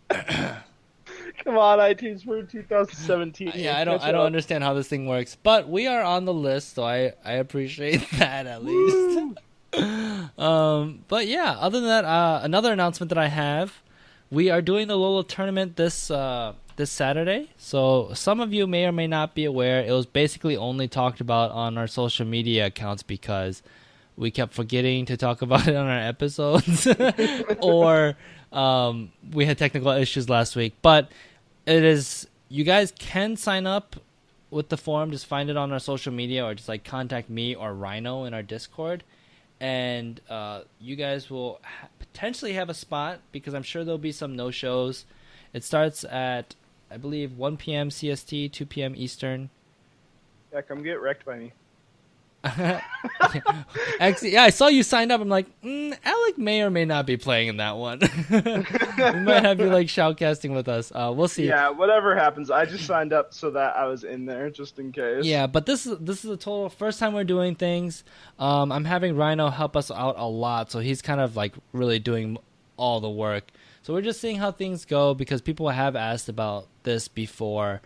Come on, iTunes, we're in 2017. Yeah, I don't understand how this thing works. But we are on the list, so I appreciate that at least. But yeah, other than that, another announcement that I have, we are doing the Lola tournament this Saturday. So some of you may or may not be aware. It was basically only talked about on our social media accounts because we kept forgetting to talk about it on our episodes, or we had technical issues last week. But you guys can sign up with the forum. Just find it on our social media, or just like contact me or Rhino in our Discord, and you guys will potentially have a spot because I'm sure there'll be some no-shows. It starts at, I believe, 1 p.m. CST, 2 p.m. Eastern. Yeah, come get wrecked by me. Actually, yeah, I saw you signed up. I'm like, Alec may or may not be playing in that one. We might have you like shoutcasting with us. We'll see. Yeah, whatever happens. I just signed up so that I was in there just in case. Yeah, but this is the total first time we're doing things. I'm having Rhino help us out a lot, so he's kind of like really doing all the work. So we're just seeing how things go because people have asked about this before,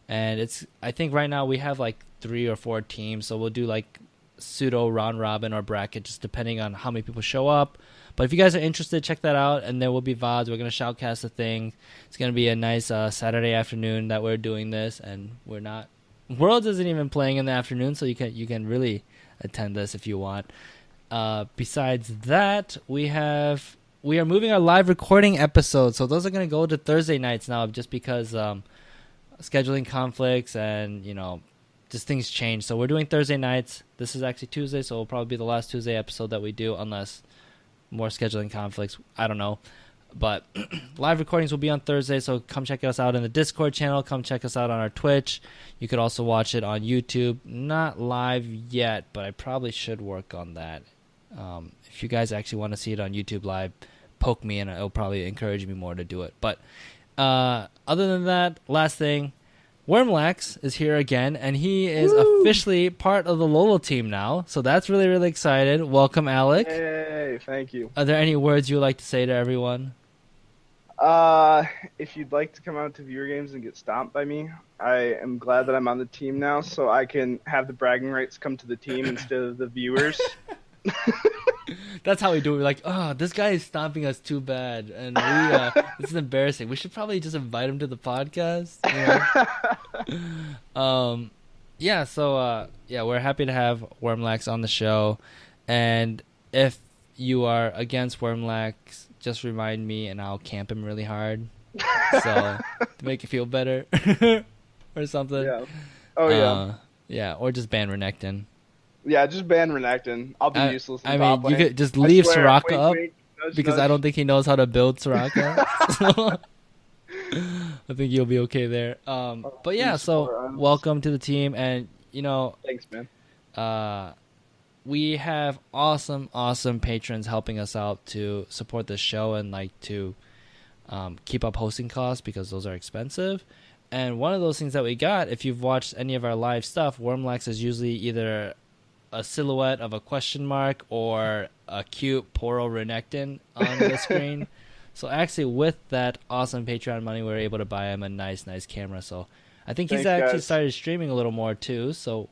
and I think right now we have like 3 or 4 teams, so we'll do like pseudo round robin or bracket just depending on how many people show up. But if you guys are interested, check that out, and there will be VODs. We're going to shoutcast the thing. It's going to be a nice Saturday afternoon that we're doing this, and Worlds isn't even playing in the afternoon, so you can really attend this if you want. Besides that, we are moving our live recording episodes, so those are going to go to Thursday nights now just because scheduling conflicts and just things change. So we're doing Thursday nights. This is actually Tuesday, so it'll probably be the last Tuesday episode that we do unless more scheduling conflicts. I don't know. But live recordings will be on Thursday, so come check us out in the Discord channel. Come check us out on our Twitch. You could also watch it on YouTube. Not live yet, but I probably should work on that. If you guys actually want to see it on YouTube live, poke me and it'll probably encourage me more to do it. But other than that, last thing, Wormlax is here again, and he is officially part of the Lola team now. So that's really, really excited. Welcome, Alec. Hey, thank you. Are there any words you would like to say to everyone? If you'd like to come out to viewer games and get stomped by me, I am glad that I'm on the team now, so I can have the bragging rights come to the team instead of the viewers. That's how we do it. We're like, oh, this guy is stomping us too bad, and this is embarrassing. We should probably just invite him to the podcast. Yeah. So we're happy to have Wormlax on the show, and if you are against Wormlax, just remind me, and I'll camp him really hard, so to make you feel better, or something. Yeah. Oh yeah. Yeah, or just ban Renekton. Yeah, just ban Renekton. I'll be useless. I mean, you could just leave Soraka up because nudge. I don't think he knows how to build Soraka. So I think you'll be okay there. But yeah, so welcome to the team, and thanks, man. We have awesome patrons helping us out to support the show and like to keep up hosting costs because those are expensive. And one of those things that we got, if you've watched any of our live stuff, Wormlax is usually either a silhouette of a question mark or a cute Poro Renekton on the screen. So actually with that awesome Patreon money, we were able to buy him a nice camera. So I think he's actually started streaming a little more too. So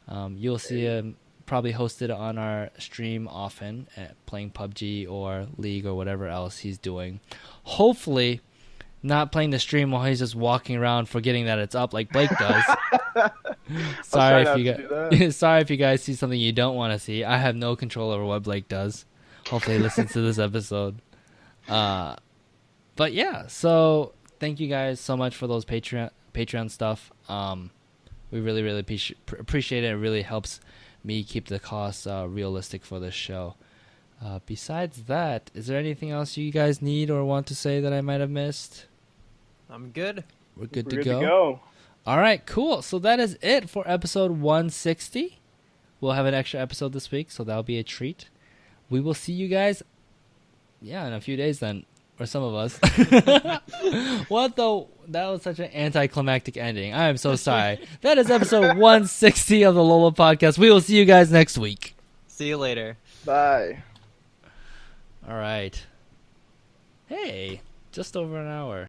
you'll see him probably hosted on our stream often, playing PUBG or League or whatever else he's doing. Hopefully not playing the stream while he's just walking around forgetting that it's up like Blake does. Sorry if you guys see something you don't want to see. I have no control over what Blake does. Hopefully he listens to this episode. But yeah, so thank you guys so much for those Patreon stuff. We really appreciate it. It really helps me keep the costs realistic for this show. Besides that, is there anything else you guys need or want to say that I might have missed? I'm good. We're good to go. All right, cool. So that is it for episode 160. We'll have an extra episode this week, so that'll be a treat. We will see you guys, in a few days then, or some of us. What though? That was such an anticlimactic ending. I am so sorry. That is episode 160 of the Lola podcast. We will see you guys next week. See you later. Bye. All right. Hey, just over an hour.